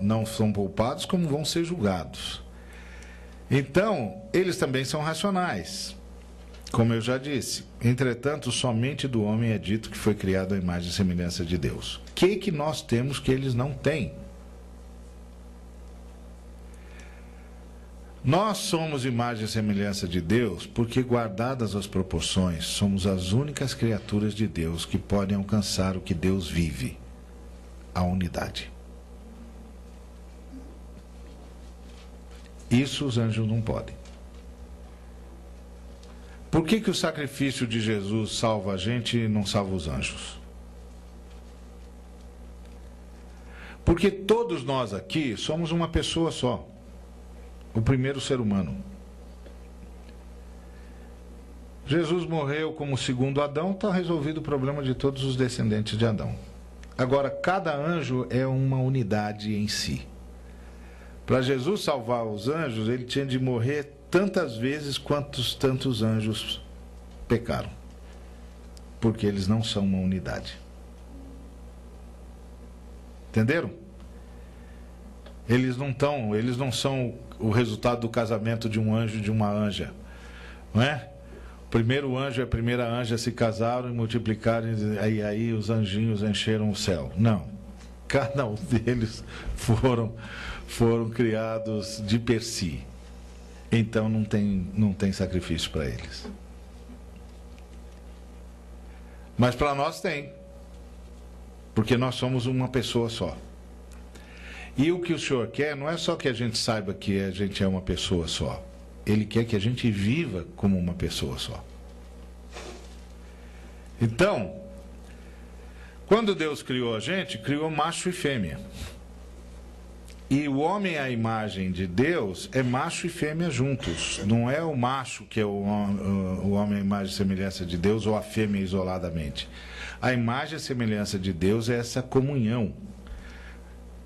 não são poupados, como vão ser julgados. Então, eles também são racionais. Como eu já disse, entretanto, somente do homem é dito que foi criado à imagem e semelhança de Deus. O que nós temos que eles não têm? Nós somos imagem e semelhança de Deus porque, guardadas as proporções, somos as únicas criaturas de Deus que podem alcançar o que Deus vive, a unidade. Isso os anjos não podem. Por que o sacrifício de Jesus salva a gente e não salva os anjos? Porque todos nós aqui somos uma pessoa só. O primeiro ser humano. Jesus morreu como o segundo Adão, está resolvido o problema de todos os descendentes de Adão. Agora, cada anjo é uma unidade em si. Para Jesus salvar os anjos, ele tinha de morrer tantas vezes quantos tantos anjos pecaram. Porque eles não são uma unidade. Entenderam? Eles não são o resultado do casamento de um anjo e de uma anja. Não é? O primeiro anjo e a primeira anja se casaram e multiplicaram, e aí os anjinhos encheram o céu. Não. Cada um deles foram criados de per si. Então não tem sacrifício para eles. Mas para nós tem. Porque nós somos uma pessoa só. E o que o Senhor quer não é só que a gente saiba que a gente é uma pessoa só. Ele quer que a gente viva como uma pessoa só. Então, quando Deus criou a gente, criou macho e fêmea. E o homem à imagem de Deus é macho e fêmea juntos. Não é o macho que é o homem à imagem e semelhança de Deus, ou a fêmea isoladamente. A imagem e semelhança de Deus é essa comunhão.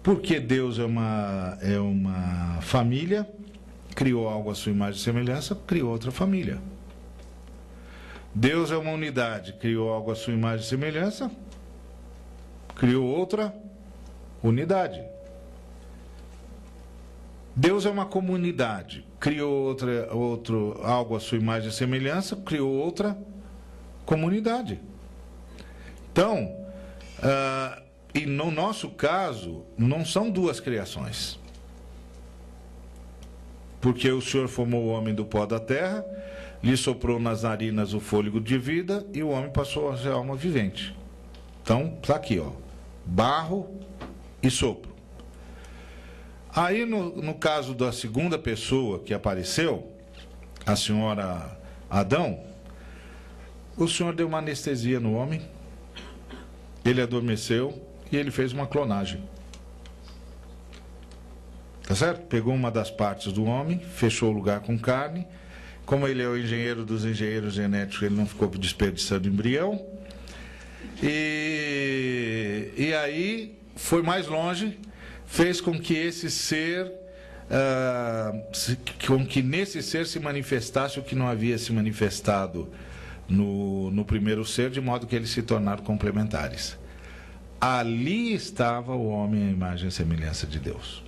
Porque Deus é uma família, criou algo à sua imagem e semelhança, criou outra família. Deus é uma unidade, criou algo à sua imagem e semelhança, criou outra unidade. Deus é uma comunidade, criou algo à sua imagem e semelhança, criou outra comunidade. Então, e no nosso caso, não são duas criações. Porque o Senhor formou o homem do pó da terra, lhe soprou nas narinas o fôlego de vida, e o homem passou a ser alma vivente. Então, está aqui, ó, barro e sopro. Aí, no caso da segunda pessoa que apareceu, a senhora Adão, o Senhor deu uma anestesia no homem, ele adormeceu, e ele fez uma clonagem. Tá certo? Pegou uma das partes do homem, fechou o lugar com carne. Como ele é o engenheiro dos engenheiros genéticos, ele não ficou desperdiçando embrião. E aí foi mais longe, fez com que esse ser, com que nesse ser se manifestasse o que não havia se manifestado no primeiro ser, de modo que eles se tornaram complementares. Ali estava o homem à imagem e semelhança de Deus.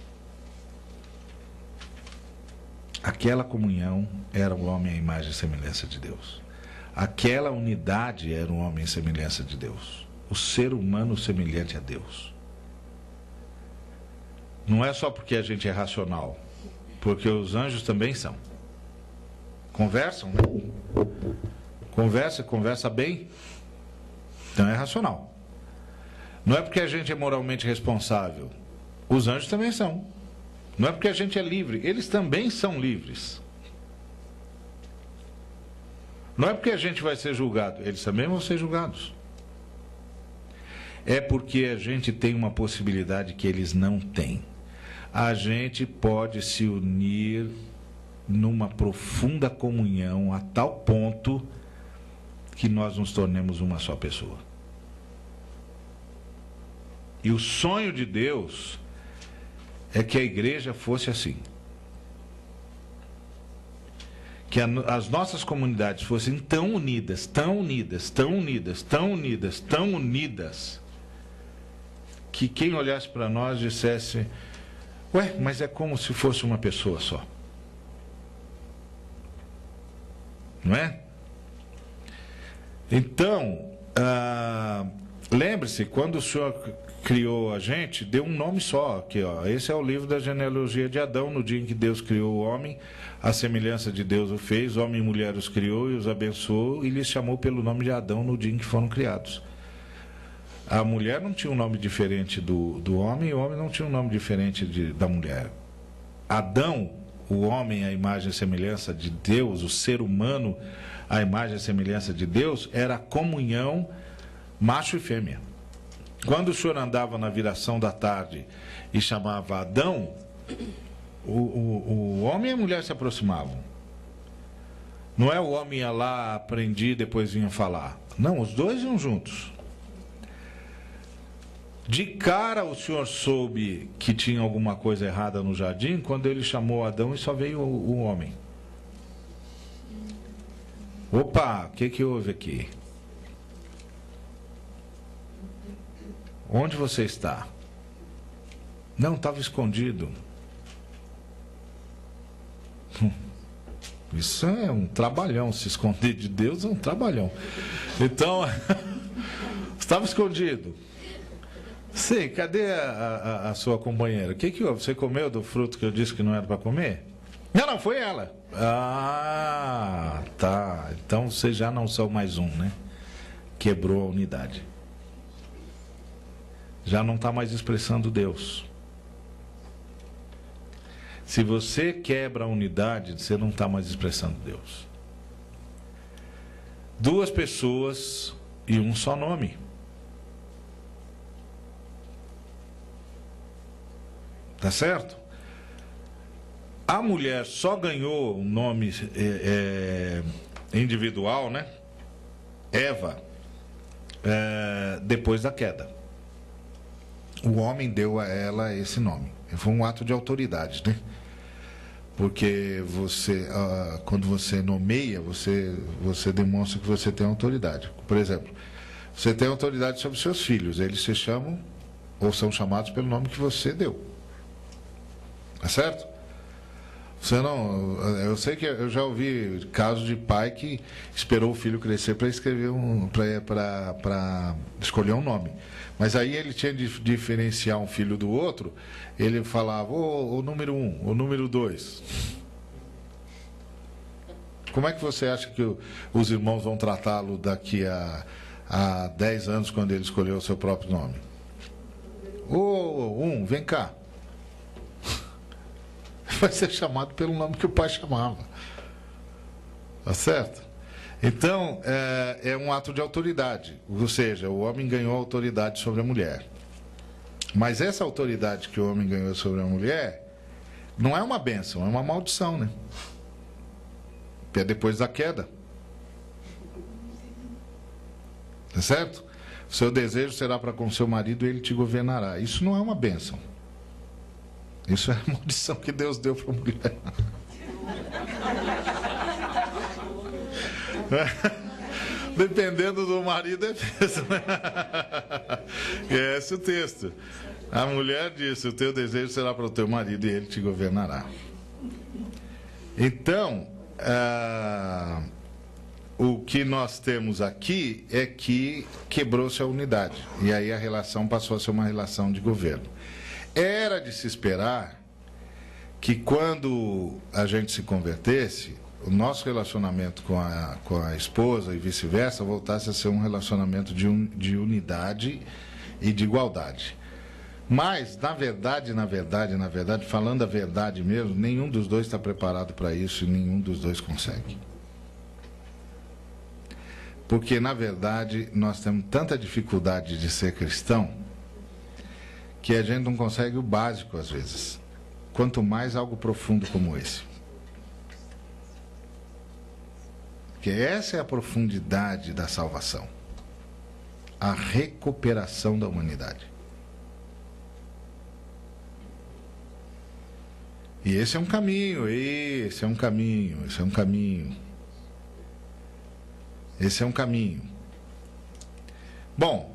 Aquela comunhão era o homem à imagem e semelhança de Deus. Aquela unidade era o homem à semelhança de Deus. O ser humano semelhante a Deus. Não é só porque a gente é racional, porque os anjos também são. Conversam, né? Conversa bem, então é racional. Não é porque a gente é moralmente responsável. Os anjos também são. Não é porque a gente é livre, eles também são livres. Não é porque a gente vai ser julgado, eles também vão ser julgados. É porque a gente tem uma possibilidade que eles não têm. A gente pode se unir numa profunda comunhão a tal ponto que nós nos tornemos uma só pessoa. E o sonho de Deus é que a igreja fosse assim. Que as nossas comunidades fossem tão unidas, tão unidas, tão unidas, tão unidas, tão unidas, que quem olhasse para nós dissesse: ué, mas é como se fosse uma pessoa só. Não é? Então, lembre-se, quando o Senhor criou a gente, deu um nome só. Aqui, ó. Esse é o livro da genealogia de Adão. No dia em que Deus criou o homem, a semelhança de Deus o fez, homem e mulher os criou e os abençoou, e lhes chamou pelo nome de Adão no dia em que foram criados. A mulher não tinha um nome diferente do homem, e o homem não tinha um nome diferente da mulher. Adão, o homem, a imagem e semelhança de Deus, o ser humano, a imagem e semelhança de Deus, era a comunhão macho e fêmea. Quando o Senhor andava na viração da tarde e chamava Adão, o homem e a mulher se aproximavam. Não é o homem ia lá, aprendia e depois vinha falar. Não, os dois iam juntos. De cara o Senhor soube que tinha alguma coisa errada no jardim quando ele chamou Adão e só veio o homem. Opa, o que houve aqui? Onde você está? Não, estava escondido. Isso é um trabalhão. Se esconder de Deus é um trabalhão. Então, estava escondido. Sim, cadê a sua companheira? O que houve? Você comeu do fruto que eu disse que não era para comer? Não, foi ela. Ah, tá. Então vocês já não são mais um, né? Quebrou a unidade. Já não está mais expressando Deus. Se você quebra a unidade, você não está mais expressando Deus. Duas pessoas e um só nome. Tá certo? A mulher só ganhou um nome individual, né? Eva, depois da queda. O homem deu a ela esse nome. Foi um ato de autoridade, né? Porque você, quando você nomeia, você demonstra que você tem autoridade. Por exemplo, você tem autoridade sobre seus filhos. Eles se chamam ou são chamados pelo nome que você deu. Tá certo? Você não, eu sei que eu já ouvi casos de pai que esperou o filho crescer para escrever para escolher um nome. Mas aí ele tinha de diferenciar um filho do outro, ele falava o número 1, o número 2. Como é que você acha que os irmãos vão tratá-lo daqui a 10 anos, quando ele escolheu o seu próprio nome? Vem cá. Vai ser chamado pelo nome que o pai chamava. Tá certo? Então, é um ato de autoridade. Ou seja, o homem ganhou autoridade sobre a mulher. Mas essa autoridade que o homem ganhou sobre a mulher não é uma bênção, é uma maldição, né? É depois da queda. Tá certo? O seu desejo será para com seu marido e ele te governará. Isso não é uma bênção. Isso é a maldição que Deus deu para a mulher. Dependendo do marido é mesmo, né? É esse o texto. A mulher disse: o teu desejo será para o teu marido e ele te governará. Então, o que nós temos aqui é que quebrou-se a unidade. E aí a relação passou a ser uma relação de governo. Era de se esperar que quando a gente se convertesse, o nosso relacionamento com a esposa e vice-versa voltasse a ser um relacionamento de unidade e de igualdade. Mas, na verdade, falando a verdade mesmo, nenhum dos dois está preparado para isso e nenhum dos dois consegue. Porque, na verdade, nós temos tanta dificuldade de ser cristão que a gente não consegue o básico às vezes. Quanto mais algo profundo como esse. Porque essa é a profundidade da salvação. A recuperação da humanidade. E esse é um caminho, esse é um caminho. Bom,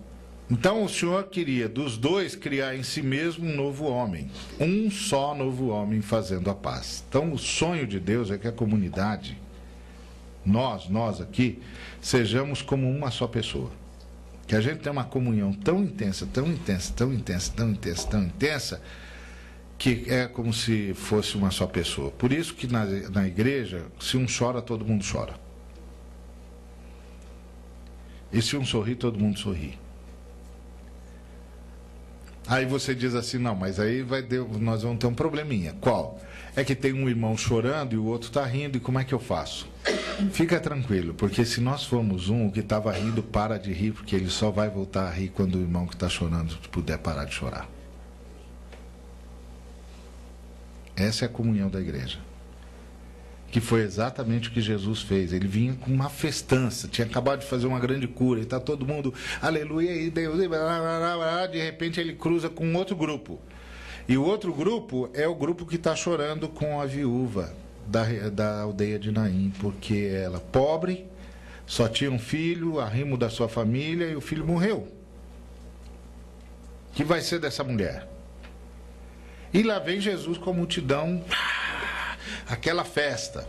então o Senhor queria dos dois criar em si mesmo um novo homem. Um só novo homem fazendo a paz. Então o sonho de Deus é que a comunidade, nós aqui, sejamos como uma só pessoa. Que a gente tenha uma comunhão tão intensa, que é como se fosse uma só pessoa. Por isso que na igreja, se um chora, todo mundo chora. E se um sorri, todo mundo sorri. Aí você diz assim, não, mas aí nós vamos ter um probleminha. Qual? É que tem um irmão chorando e o outro está rindo, e como é que eu faço? Fica tranquilo, porque se nós formos o que estava rindo para de rir, porque ele só vai voltar a rir quando o irmão que está chorando puder parar de chorar. Essa é a comunhão da igreja. Que foi exatamente o que Jesus fez. Ele vinha com uma festança, tinha acabado de fazer uma grande cura, e está todo mundo, aleluia, e Deus, de repente ele cruza com outro grupo. E o outro grupo é o grupo que está chorando com a viúva da aldeia de Naim, porque ela, pobre, só tinha um filho, arrimo da sua família, e o filho morreu. O que vai ser dessa mulher? E lá vem Jesus com a multidão, aquela festa.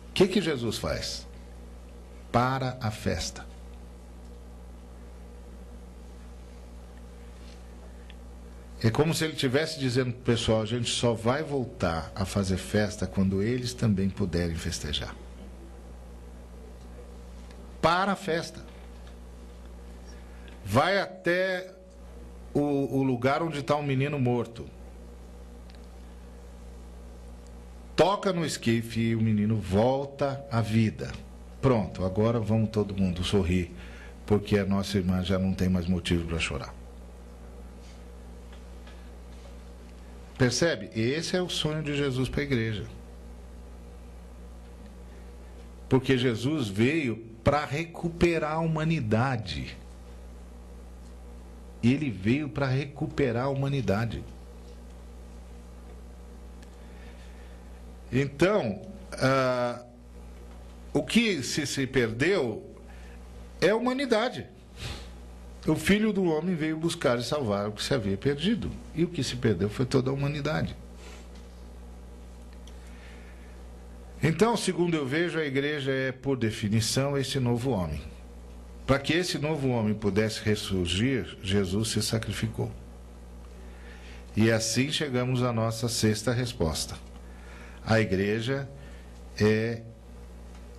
O que Jesus faz? Para a festa. É como se ele estivesse dizendo para o pessoal, a gente só vai voltar a fazer festa quando eles também puderem festejar. Para a festa. Vai até o lugar onde está um menino morto. Toca no esquife e o menino volta à vida. Pronto, agora vamos todo mundo sorrir, porque a nossa irmã já não tem mais motivo para chorar. Percebe? Esse é o sonho de Jesus para a igreja. Porque Jesus veio para recuperar a humanidade. Ele veio para recuperar a humanidade. Então, o que se perdeu é a humanidade. O Filho do Homem veio buscar e salvar o que se havia perdido. E o que se perdeu foi toda a humanidade. Então, segundo eu vejo, a igreja é, por definição, esse novo homem. Para que esse novo homem pudesse ressurgir, Jesus se sacrificou. E assim chegamos à nossa sexta resposta. A igreja é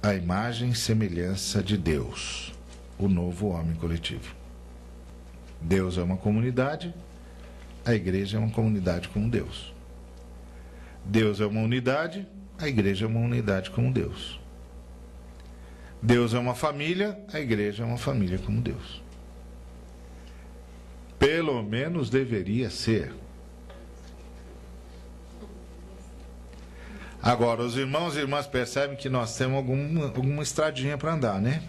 a imagem e semelhança de Deus, o novo homem coletivo. Deus é uma comunidade, a igreja é uma comunidade como Deus. Deus é uma unidade, a igreja é uma unidade como Deus. Deus é uma família, a igreja é uma família como Deus. Pelo menos deveria ser. Agora, os irmãos e irmãs percebem que nós temos alguma estradinha para andar, né?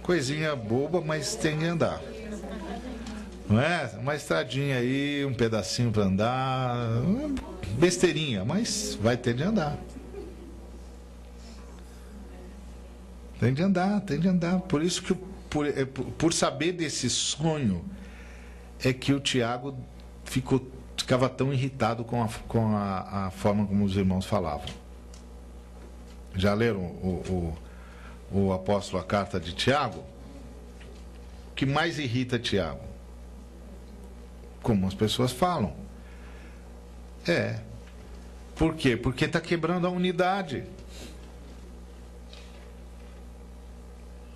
Coisinha boba, mas tem que andar. Não é? Uma estradinha aí, um pedacinho para andar, besteirinha, mas vai ter de andar. Tem de andar. Por isso que, por saber desse sonho, é que o Tiago ficava tão irritado com a forma como os irmãos falavam. Já leram o apóstolo, a carta de Tiago? O que mais irrita Tiago? Como as pessoas falam. Por quê? Porque está quebrando a unidade.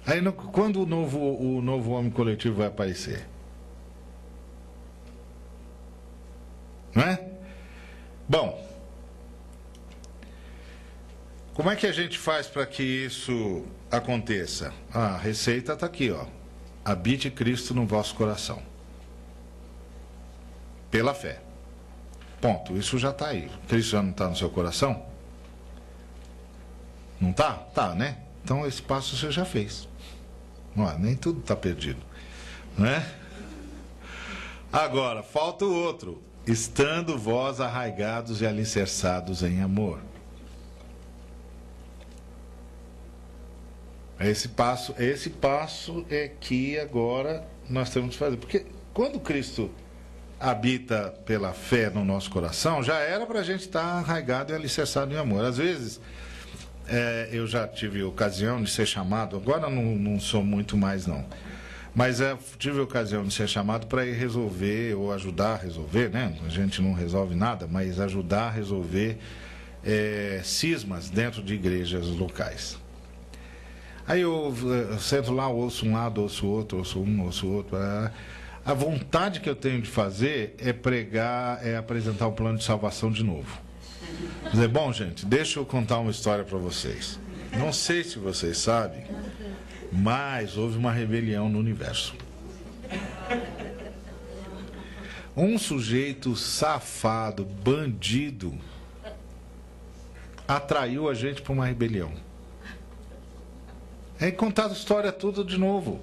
Aí, quando o novo homem coletivo vai aparecer? Não é? Bom, como é que a gente faz para que isso aconteça? A receita está aqui, ó. Habite Cristo no vosso coração. Pela fé. Ponto. Isso já está aí. Cristo já não está no seu coração? Não está? Tá, né? Então esse passo você já fez. Nem tudo está perdido. Não é? Agora, falta o outro. Estando vós arraigados e alicerçados em amor. Esse passo é que agora nós temos que fazer. Porque quando Cristo habita pela fé no nosso coração, já era para a gente estar arraigado e alicerçado em amor. Às vezes, eu já tive ocasião de ser chamado, agora não sou muito mais não, mas tive ocasião de ser chamado para ir resolver, ou ajudar a resolver, né? A gente não resolve nada, mas ajudar a resolver cismas dentro de igrejas locais. Aí eu sento lá, ouço um lado, ouço outro, ouço um, ouço outro. A vontade que eu tenho de fazer é pregar, é apresentar o plano de salvação de novo. Dizer, bom, gente, deixa eu contar uma história para vocês. Não sei se vocês sabem, mas houve uma rebelião no universo. Um sujeito safado, bandido, atraiu a gente para uma rebelião. É contar a história tudo de novo.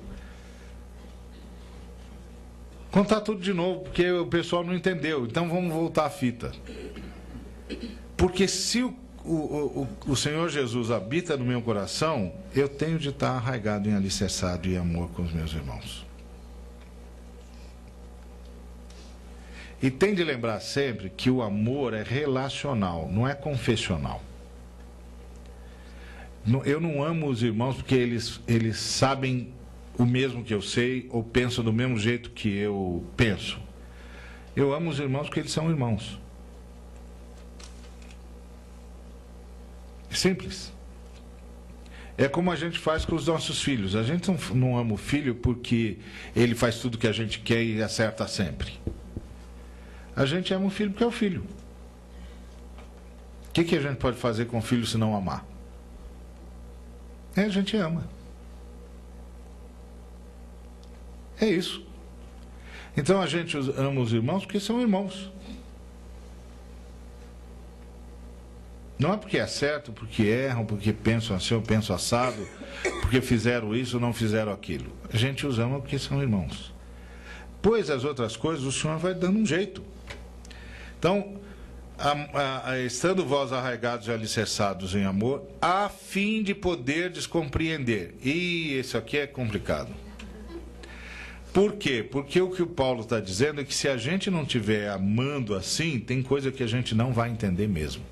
Contar tudo de novo, porque o pessoal não entendeu. Então vamos voltar à fita. Porque se o Senhor Jesus habita no meu coração, eu tenho de estar arraigado em alicerçado e amor com os meus irmãos. E tem de lembrar sempre que o amor é relacional, não é confessional. Eu não amo os irmãos porque eles sabem o mesmo que eu sei ou pensam do mesmo jeito que eu penso. Eu amo os irmãos porque eles são irmãos. Simples. É como a gente faz com os nossos filhos. A gente não ama o filho porque ele faz tudo que a gente quer e acerta sempre. A gente ama o filho porque é o filho. O que a gente pode fazer com o filho se não amar? A gente ama. É isso. Então a gente ama os irmãos porque são irmãos. Não é porque é certo, porque erram, porque pensam assim ou pensam assado, porque fizeram isso ou não fizeram aquilo. A gente os ama porque são irmãos. Pois as outras coisas o Senhor vai dando um jeito. Então, estando vós arraigados e alicerçados em amor, a fim de poderdes compreender. E isso aqui é complicado. Por quê? Porque o que o Paulo está dizendo é que se a gente não estiver amando assim, tem coisa que a gente não vai entender mesmo.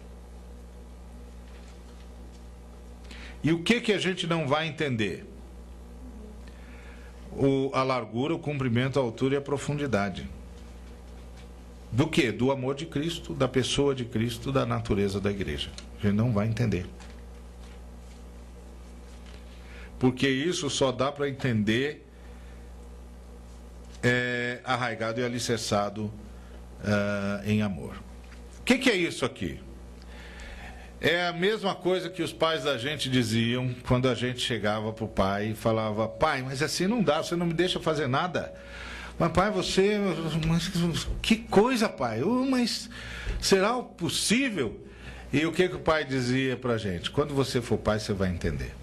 E o que a gente não vai entender? A largura, o comprimento, a altura e a profundidade. Do quê? Do amor de Cristo, da pessoa de Cristo, da natureza da igreja. A gente não vai entender. Porque isso só dá para entender arraigado e alicerçado em amor. O que é isso aqui? É a mesma coisa que os pais da gente diziam quando a gente chegava para o pai e falava: pai, mas assim não dá, você não me deixa fazer nada. Mas pai, você... Mas, que coisa, pai? Mas será possível? E o que o pai dizia para a gente? Quando você for pai, você vai entender.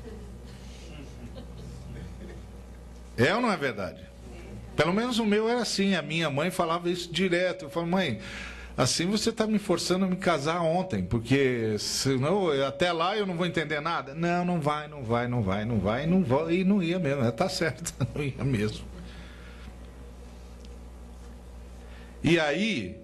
É ou não é verdade? Pelo menos o meu era assim. A minha mãe falava isso direto. Eu falava: mãe, assim você está me forçando a me casar ontem, porque senão até lá eu não vou entender nada. Não vai. E não ia mesmo. Está certo, não ia mesmo. E aí,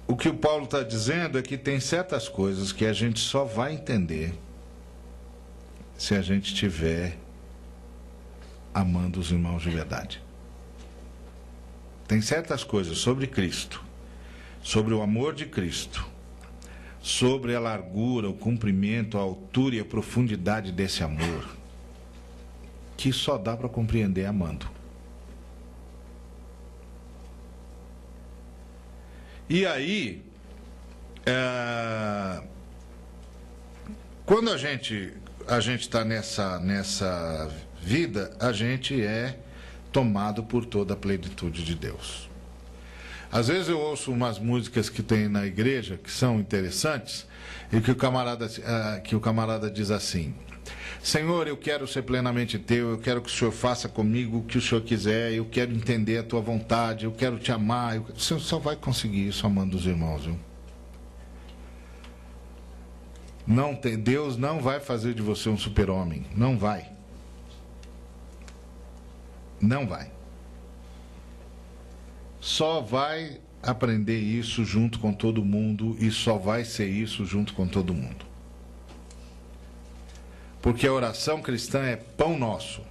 o que o Paulo está dizendo é que tem certas coisas que a gente só vai entender se a gente estiver amando os irmãos de verdade. Tem certas coisas sobre Cristo, sobre o amor de Cristo, sobre a largura, o comprimento, a altura e a profundidade desse amor, que só dá para compreender amando. E aí, quando a gente está nessa vida, a gente é tomado por toda a plenitude de Deus. Às vezes eu ouço umas músicas que tem na igreja que são interessantes e que o camarada diz assim: Senhor, eu quero ser plenamente teu, eu quero que o Senhor faça comigo o que o Senhor quiser, eu quero entender a tua vontade, eu quero te amar. O Senhor só vai conseguir isso amando os irmãos, viu? Deus não vai fazer de você um super-homem, não vai. Não vai. Só vai aprender isso junto com todo mundo e só vai ser isso junto com todo mundo. Porque a oração cristã é pão nosso,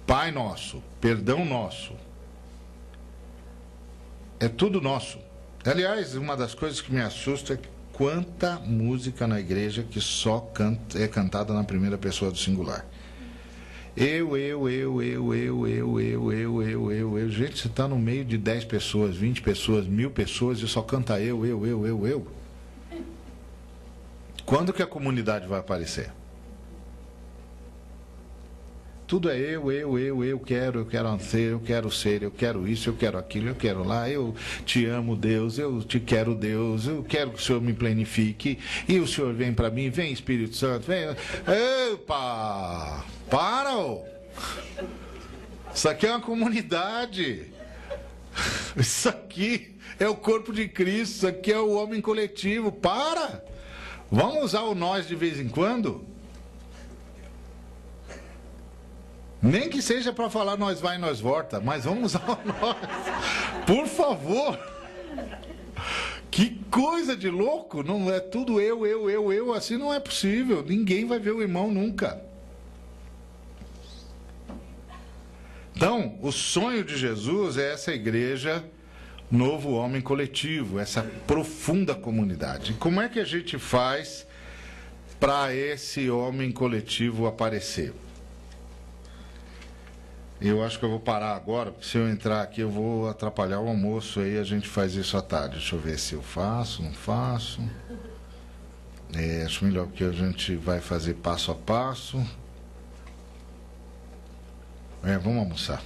Pai nosso, perdão nosso. É tudo nosso. Aliás, uma das coisas que me assusta é quanta música na igreja que só é cantada na primeira pessoa do singular. Eu. Gente, você está no meio de 10 pessoas, 20 pessoas, 1000 pessoas e só canta eu. Quando que a comunidade vai aparecer? Tudo é eu quero ser, eu quero isso, eu quero aquilo, eu quero lá, eu te amo, Deus, eu te quero, Deus, eu quero que o Senhor me planifique, e o Senhor vem para mim, vem Espírito Santo, vem. Epa! Para! Ô. Isso aqui é uma comunidade. Isso aqui é o corpo de Cristo, isso aqui é o homem coletivo. Para! Vamos usar o nós de vez em quando? Nem que seja para falar nós vai e nós volta, mas vamos usar o nós. Por favor. Que coisa de louco. Não é tudo eu. Assim não é possível. Ninguém vai ver o irmão nunca. Então, o sonho de Jesus é essa igreja, novo homem coletivo, essa profunda comunidade. E como é que a gente faz para esse homem coletivo aparecer? Eu acho que eu vou parar agora, porque se eu entrar aqui eu vou atrapalhar o almoço, aí a gente faz isso à tarde. Deixa eu ver se eu faço, não faço. Acho melhor, porque a gente vai fazer passo a passo. Vamos almoçar.